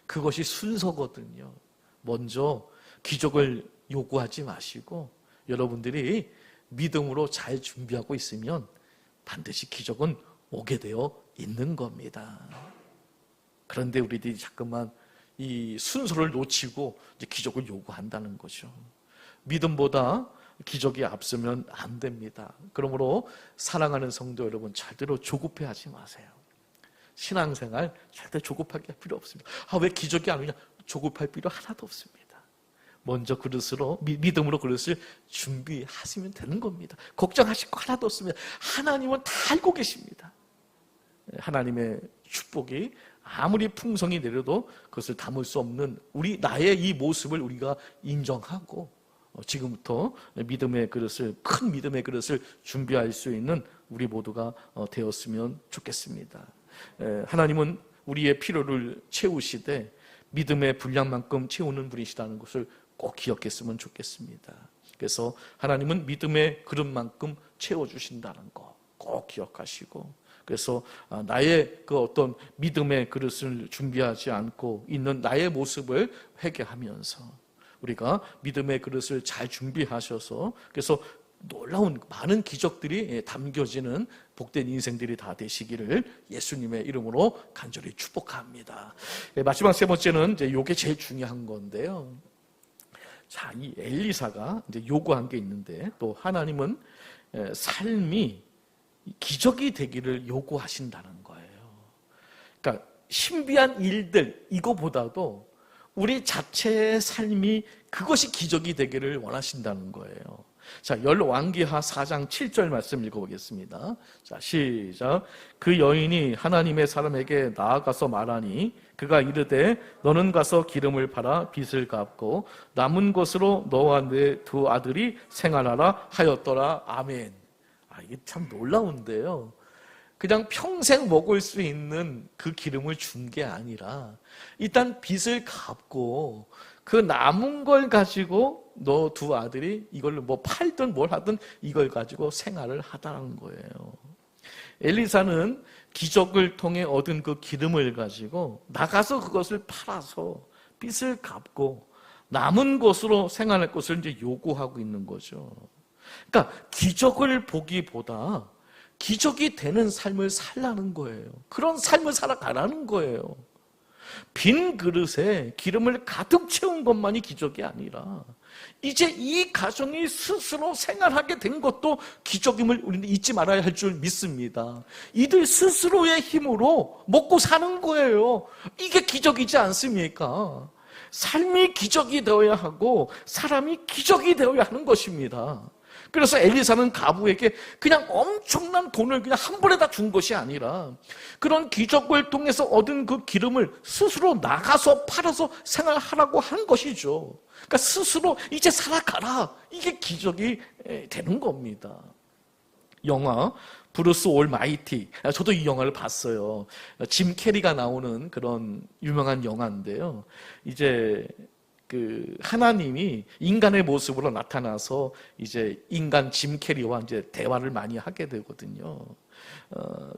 그것이 순서거든요. 먼저 기적을 요구하지 마시고 여러분들이 믿음으로 잘 준비하고 있으면 반드시 기적은 오게 되어 있는 겁니다. 그런데 우리들이 자꾸만 이 순서를 놓치고 이제 기적을 요구한다는 거죠. 믿음보다 기적이 앞서면 안 됩니다. 그러므로 사랑하는 성도 여러분, 절대로 조급해하지 마세요. 신앙생활 절대 조급하게 할 필요 없습니다. 왜 기적이 안 오냐? 조급할 필요 하나도 없습니다. 먼저 믿음으로 그릇을 준비하시면 되는 겁니다. 걱정하실 거 하나도 없습니다. 하나님은 다 알고 계십니다. 하나님의 축복이 아무리 풍성히 내려도 그것을 담을 수 없는 나의 이 모습을 우리가 인정하고 지금부터 믿음의 그릇을, 큰 믿음의 그릇을 준비할 수 있는 우리 모두가 되었으면 좋겠습니다. 하나님은 우리의 필요를 채우시되 믿음의 분량만큼 채우는 분이시라는 것을 꼭 기억했으면 좋겠습니다. 그래서 하나님은 믿음의 그릇만큼 채워주신다는 거 꼭 기억하시고, 그래서 나의 그 어떤 믿음의 그릇을 준비하지 않고 있는 나의 모습을 회개하면서 우리가 믿음의 그릇을 잘 준비하셔서, 그래서 놀라운 많은 기적들이 담겨지는 복된 인생들이 다 되시기를 예수님의 이름으로 간절히 축복합니다. 마지막 세 번째는 이제 이게 제일 중요한 건데요. 자, 이 엘리사가 이제 요구한 게 있는데, 또 하나님은 삶이 기적이 되기를 요구하신다는 거예요. 그러니까 신비한 일들 이거보다도 우리 자체의 삶이 그것이 기적이 되기를 원하신다는 거예요. 자, 열왕기하 4장 7절 말씀 읽어보겠습니다. 자, 시작. 그 여인이 하나님의 사람에게 나아가서 말하니 그가 이르되 너는 가서 기름을 팔아 빚을 갚고 남은 것으로 너와 내 두 아들이 생활하라 하였더라. 아멘. 이게 참 놀라운데요. 그냥 평생 먹을 수 있는 그 기름을 준 게 아니라 일단 빚을 갚고 그 남은 걸 가지고 너 두 아들이 이걸로 뭐 팔든 뭘 하든 이걸 가지고 생활을 하다는 거예요. 엘리사는 기적을 통해 얻은 그 기름을 가지고 나가서 그것을 팔아서 빚을 갚고 남은 것으로 생활할 것을 이제 요구하고 있는 거죠. 그러니까 기적을 보기보다 기적이 되는 삶을 살라는 거예요. 그런 삶을 살아가라는 거예요. 빈 그릇에 기름을 가득 채운 것만이 기적이 아니라 이제 이 가정이 스스로 생활하게 된 것도 기적임을 우리는 잊지 말아야 할 줄 믿습니다. 이들 스스로의 힘으로 먹고 사는 거예요. 이게 기적이지 않습니까? 삶이 기적이 되어야 하고 사람이 기적이 되어야 하는 것입니다. 그래서 엘리사는 가부에게 그냥 엄청난 돈을 그냥 한 번에 다 준 것이 아니라 그런 기적을 통해서 얻은 그 기름을 스스로 나가서 팔아서 생활하라고 한 것이죠. 그러니까 스스로 이제 살아가라. 이게 기적이 되는 겁니다. 영화 브루스 올마이티, 저도 이 영화를 봤어요. 짐 캐리가 나오는 그런 유명한 영화인데요. 이제 그 하나님이 인간의 모습으로 나타나서 이제 인간 짐 캐리와 이제 대화를 많이 하게 되거든요.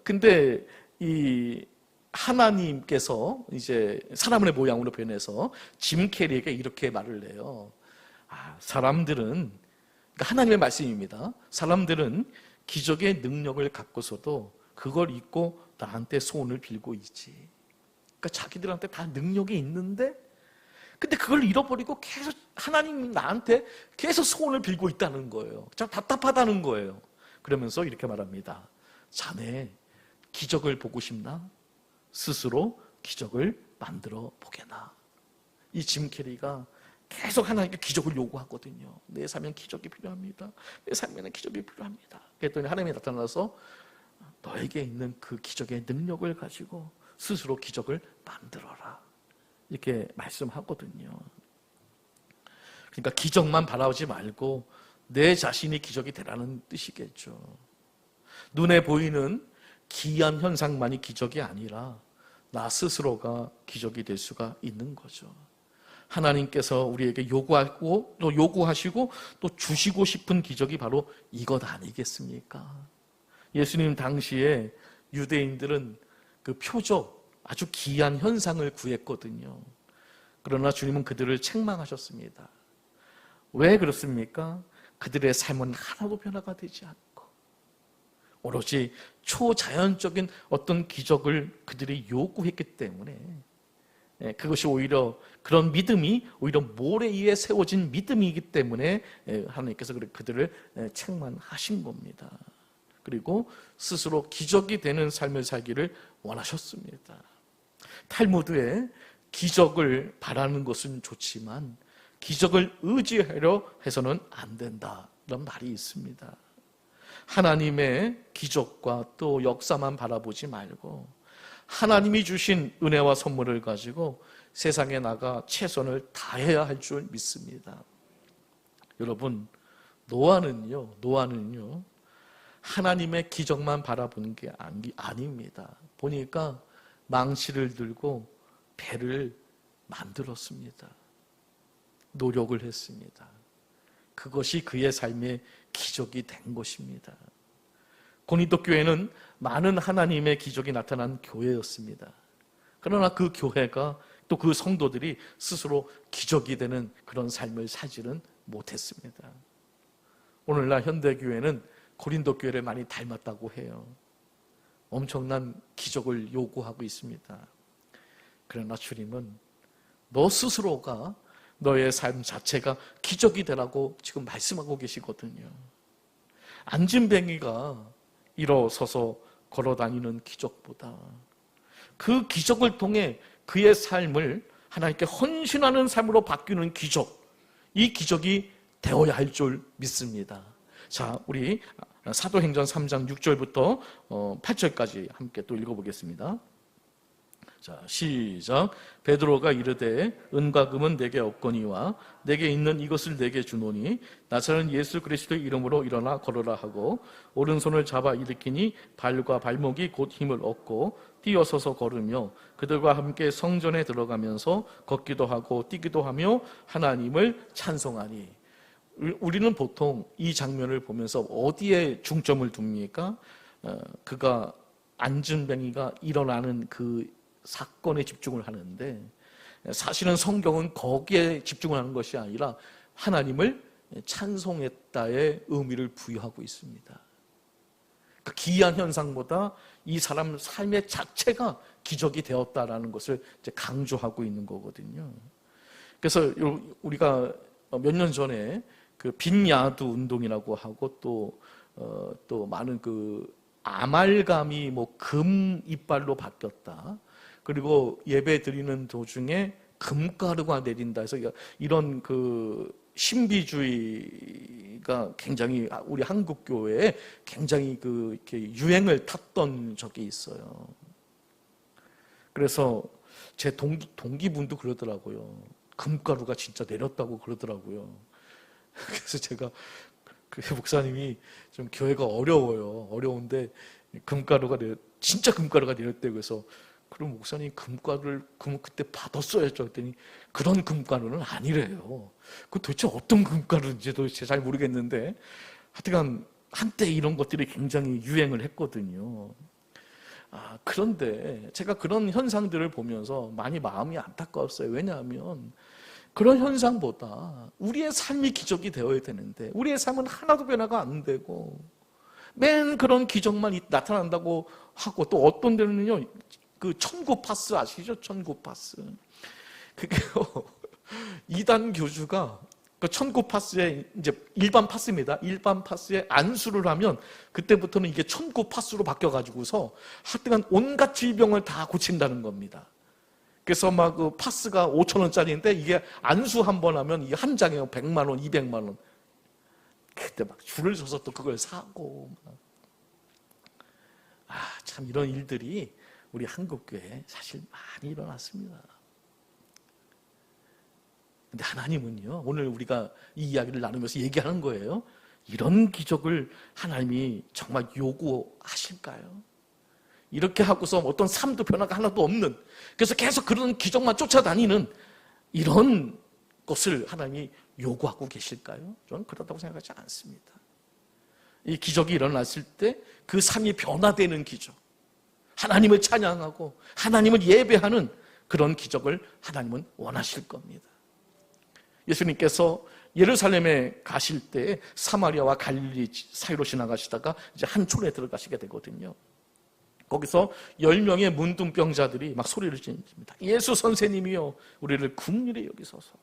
근데 이 하나님께서 이제 사람의 모양으로 변해서 짐 캐리에게 이렇게 말을 해요. 사람들은, 그러니까 하나님의 말씀입니다. 사람들은 기적의 능력을 갖고서도 그걸 잊고 나한테 소원을 빌고 있지. 그러니까 자기들한테 다 능력이 있는데 근데 그걸 잃어버리고 계속 하나님 나한테 계속 소원을 빌고 있다는 거예요. 참 답답하다는 거예요. 그러면서 이렇게 말합니다. 자네 기적을 보고 싶나? 스스로 기적을 만들어 보게나. 이 짐 캐리가 계속 하나님께 기적을 요구하거든요. 내 삶엔 기적이 필요합니다. 내 삶에는 기적이 필요합니다. 그랬더니 하나님이 나타나서 너에게 있는 그 기적의 능력을 가지고 스스로 기적을 만들어라. 이렇게 말씀하거든요. 그러니까 기적만 바라보지 말고 내 자신이 기적이 되라는 뜻이겠죠. 눈에 보이는 기이한 현상만이 기적이 아니라 나 스스로가 기적이 될 수가 있는 거죠. 하나님께서 우리에게 요구하고 또 요구하시고 또 주시고 싶은 기적이 바로 이것 아니겠습니까? 예수님 당시에 유대인들은 그 표적, 아주 기이한 현상을 구했거든요. 그러나 주님은 그들을 책망하셨습니다. 왜 그렇습니까? 그들의 삶은 하나도 변화가 되지 않고 오로지 초자연적인 어떤 기적을 그들이 요구했기 때문에 그것이 오히려 그런 믿음이 오히려 모래 위에 세워진 믿음이기 때문에 하나님께서 그들을 책망하신 겁니다. 그리고 스스로 기적이 되는 삶을 살기를 원하셨습니다. 탈무드에 기적을 바라는 것은 좋지만 기적을 의지하려 해서는 안 된다, 이런 말이 있습니다. 하나님의 기적과 또 역사만 바라보지 말고 하나님이 주신 은혜와 선물을 가지고 세상에 나가 최선을 다해야 할 줄 믿습니다. 여러분, 노아는요 하나님의 기적만 바라보는 게 아닙니다. 보니까 망치를 들고 배를 만들었습니다. 노력을 했습니다. 그것이 그의 삶의 기적이 된 것입니다. 고린도 교회는 많은 하나님의 기적이 나타난 교회였습니다. 그러나 그 교회가 또 그 성도들이 스스로 기적이 되는 그런 삶을 살지는 못했습니다. 오늘날 현대교회는 고린도 교회를 많이 닮았다고 해요. 엄청난 기적을 요구하고 있습니다. 그러나 주님은 너 스스로가, 너의 삶 자체가 기적이 되라고 지금 말씀하고 계시거든요. 안진뱅이가 일어서서 걸어다니는 기적보다 그 기적을 통해 그의 삶을 하나님께 헌신하는 삶으로 바뀌는 기적, 이 기적이 되어야 할 줄 믿습니다. 자, 우리 사도행전 3장 6절부터 8절까지 함께 또 읽어보겠습니다. 자, 시작. 베드로가 이르되 은과 금은 내게 없거니와 내게 있는 이것을 내게 주노니 나사렛 예수 그리스도의 이름으로 일어나 걸으라 하고 오른손을 잡아 일으키니 발과 발목이 곧 힘을 얻고 뛰어서서 걸으며 그들과 함께 성전에 들어가면서 걷기도 하고 뛰기도 하며 하나님을 찬송하니. 우리는 보통 이 장면을 보면서 어디에 중점을 둡니까? 그가 안진뱅이가 일어나는 그 사건에 집중을 하는데, 사실은 성경은 거기에 집중을 하는 것이 아니라 하나님을 찬송했다의 의미를 부여하고 있습니다. 그 기이한 현상보다 이 사람 삶의 자체가 기적이 되었다라는 것을 이제 강조하고 있는 거거든요. 그래서 우리가 몇 년 전에 그 빈야두 운동이라고 하고 또 많은 그 아말감이 뭐 금 이빨로 바뀌었다, 그리고 예배 드리는 도중에 금가루가 내린다 해서 이런 그 신비주의가 굉장히 우리 한국 교회에 굉장히 그 이렇게 유행을 탔던 적이 있어요. 그래서 제 동기분도 그러더라고요. 금가루가 진짜 내렸다고 그러더라고요. 그래서 제가 그 목사님이 좀 교회가 어려운데 진짜 금가루가 내렸대요. 그래서 그럼 목사님 금가루를 그때 받았어야죠 했더니 그런 금가루는 아니래요. 그 도대체 어떤 금가루인지도 잘 모르겠는데 하여튼 한때 이런 것들이 굉장히 유행을 했거든요. 그런데 제가 그런 현상들을 보면서 많이 마음이 안타까웠어요. 왜냐하면 그런 현상보다 우리의 삶이 기적이 되어야 되는데 우리의 삶은 하나도 변화가 안 되고 맨 그런 기적만 나타난다고 하고, 또 어떤 데는요 그 천구 파스 아시죠? 천구 파스. 그게요 이단 교주가 그 천구 파스에 이제 일반 파스입니다. 일반 파스에 안수를 하면 그때부터는 이게 천구 파스로 바뀌어가지고서 하여튼 온갖 질병을 다 고친다는 겁니다. 그래서 막 그 파스가 5,000원짜리인데 이게 안수 한 번 하면 이게 한 장에 100만 원, 200만 원. 그때 막 줄을 서서 또 그걸 사고. 참 이런 일들이 우리 한국교회에 사실 많이 일어났습니다. 근데 하나님은요, 오늘 우리가 이 이야기를 나누면서 얘기하는 거예요. 이런 기적을 하나님이 정말 요구하실까요? 이렇게 하고서 어떤 삶도 변화가 하나도 없는, 그래서 계속 그런 기적만 쫓아다니는 이런 것을 하나님이 요구하고 계실까요? 저는 그렇다고 생각하지 않습니다. 이 기적이 일어났을 때 그 삶이 변화되는 기적, 하나님을 찬양하고 하나님을 예배하는 그런 기적을 하나님은 원하실 겁니다. 예수님께서 예루살렘에 가실 때 사마리아와 갈릴리 사이로 지나가시다가 이제 한 촌에 들어가시게 되거든요. 거기서 10명의 문둥병자들이 막 소리를 지릅니다. 예수 선생님이요, 우리를 긍휼히 여기소서.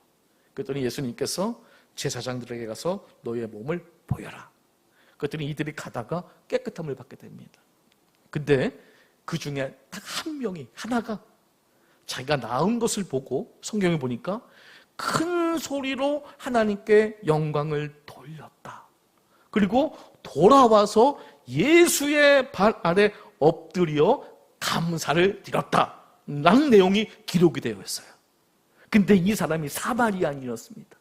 그랬더니 예수님께서 제사장들에게 가서 너의 몸을 보여라. 그랬더니 이들이 가다가 깨끗함을 받게 됩니다. 근데 그 중에 딱 한 명이, 하나가 자기가 낳은 것을 보고 성경에 보니까 큰 소리로 하나님께 영광을 돌렸다. 그리고 돌아와서 예수의 발 아래 엎드려 감사를 드렸다 라는 내용이 기록이 되어 있어요. 근데 이 사람이 사마리아인이었습니다.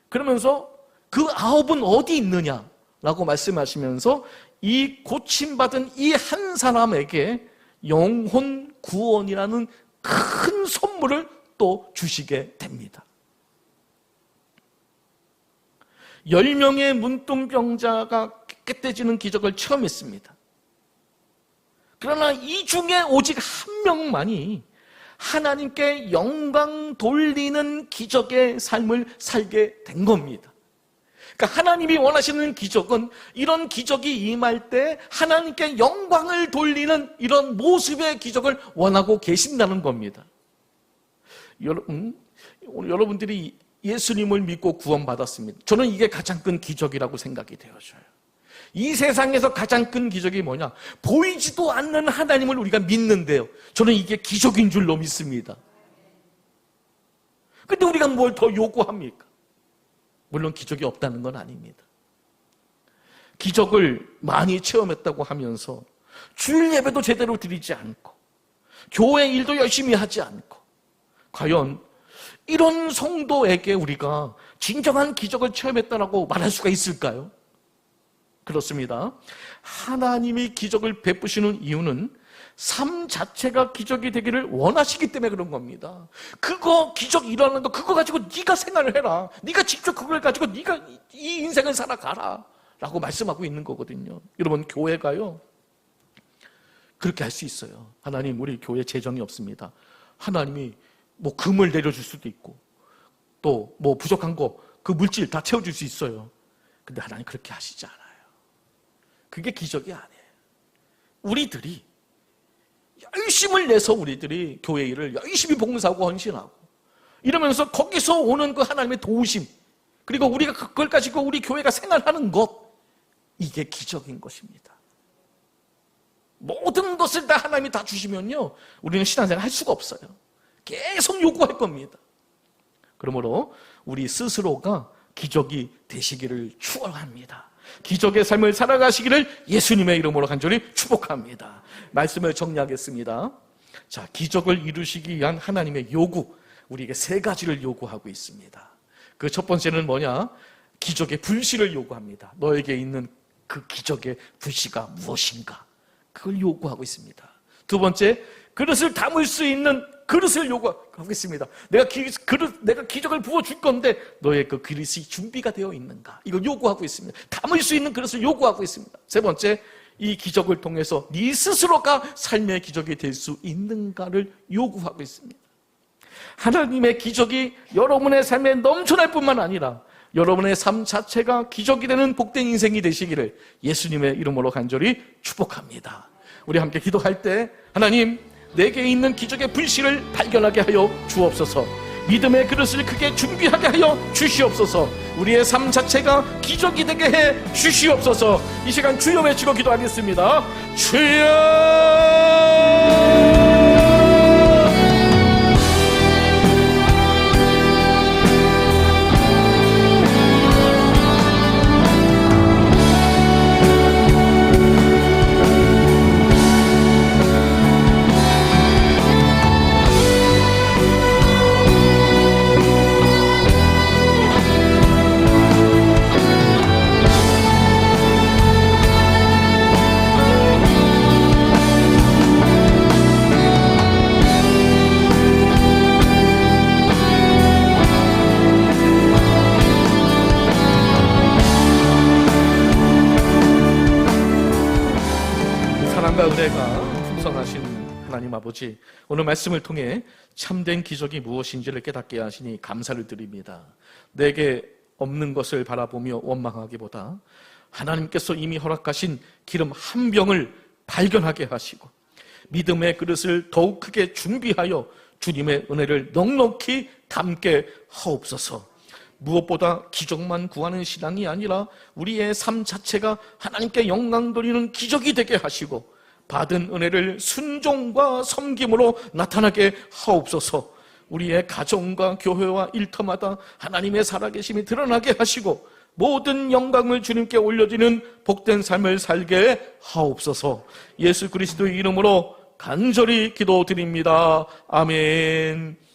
그러면서 그 9은 어디 있느냐라고 말씀하시면서 이 고침받은 이 한 사람에게 영혼 구원이라는 큰 선물을 또 주시게 됩니다. 10명의 문둥병자가 깨끗해지는 기적을 체험했습니다. 그러나 이 중에 오직 한 명만이 하나님께 영광 돌리는 기적의 삶을 살게 된 겁니다. 그러니까 하나님이 원하시는 기적은 이런 기적이 임할 때 하나님께 영광을 돌리는 이런 모습의 기적을 원하고 계신다는 겁니다. 여러분들이 예수님을 믿고 구원받았습니다. 저는 이게 가장 큰 기적이라고 생각이 되어져요. 이 세상에서 가장 큰 기적이 뭐냐? 보이지도 않는 하나님을 우리가 믿는데요. 저는 이게 기적인 줄로 믿습니다. 근데 우리가 뭘 더 요구합니까? 물론 기적이 없다는 건 아닙니다. 기적을 많이 체험했다고 하면서 주일 예배도 제대로 드리지 않고 교회 일도 열심히 하지 않고 과연 이런 성도에게 우리가 진정한 기적을 체험했다라고 말할 수가 있을까요? 그렇습니다. 하나님이 기적을 베푸시는 이유는 삶 자체가 기적이 되기를 원하시기 때문에 그런 겁니다. 그거 기적 일어나는 거 그거 가지고 네가 생활을 해라. 네가 직접 그걸 가지고 네가 이 인생을 살아가라 라고 말씀하고 있는 거거든요. 여러분 교회가요 그렇게 할 수 있어요. 하나님 우리 교회 재정이 없습니다. 하나님이 뭐 금을 내려줄 수도 있고 또 뭐 부족한 거 그 물질 다 채워줄 수 있어요. 근데 하나님 그렇게 하시지 않아요. 그게 기적이 아니에요. 우리들이 열심을 내서 우리들이 교회 일을 열심히 봉사하고 헌신하고 이러면서 거기서 오는 그 하나님의 도우심 그리고 우리가 그걸 가지고 우리 교회가 생활하는 것 이게 기적인 것입니다. 모든 것을 다 하나님이 다 주시면요 우리는 신앙생활 할 수가 없어요. 계속 요구할 겁니다. 그러므로 우리 스스로가 기적이 되시기를 축원합니다. 기적의 삶을 살아가시기를 예수님의 이름으로 간절히 축복합니다. 말씀을 정리하겠습니다. 자, 기적을 이루시기 위한 하나님의 요구, 우리에게 3가지를 요구하고 있습니다. 그 첫 번째는 뭐냐? 기적의 불씨를 요구합니다. 너에게 있는 그 기적의 불씨가 무엇인가? 그걸 요구하고 있습니다. 두 번째, 그릇을 담을 수 있는 그릇을 요구하고 있습니다. 내가 기적을 부어줄 건데 너의 그 그릇이 준비가 되어 있는가? 이걸 요구하고 있습니다. 담을 수 있는 그릇을 요구하고 있습니다. 세 번째, 이 기적을 통해서 네 스스로가 삶의 기적이 될 수 있는가를 요구하고 있습니다. 하나님의 기적이 여러분의 삶에 넘쳐날 뿐만 아니라 여러분의 삶 자체가 기적이 되는 복된 인생이 되시기를 예수님의 이름으로 간절히 축복합니다. 우리 함께 기도할 때 하나님 내게 있는 기적의 불씨를 발견하게 하여 주옵소서. 믿음의 그릇을 크게 준비하게 하여 주시옵소서. 우리의 삶 자체가 기적이 되게 해 주시옵소서. 이 시간 주여 외치고 기도하겠습니다. 주여. 사랑과 은혜가 풍성하신 하나님 아버지, 오늘 말씀을 통해 참된 기적이 무엇인지를 깨닫게 하시니 감사를 드립니다. 내게 없는 것을 바라보며 원망하기보다 하나님께서 이미 허락하신 기름 한 병을 발견하게 하시고 믿음의 그릇을 더욱 크게 준비하여 주님의 은혜를 넉넉히 담게 하옵소서. 무엇보다 기적만 구하는 신앙이 아니라 우리의 삶 자체가 하나님께 영광 돌리는 기적이 되게 하시고 받은 은혜를 순종과 섬김으로 나타나게 하옵소서. 우리의 가정과 교회와 일터마다 하나님의 살아계심이 드러나게 하시고 모든 영광을 주님께 올려드리는 복된 삶을 살게 하옵소서. 예수 그리스도의 이름으로 간절히 기도드립니다. 아멘.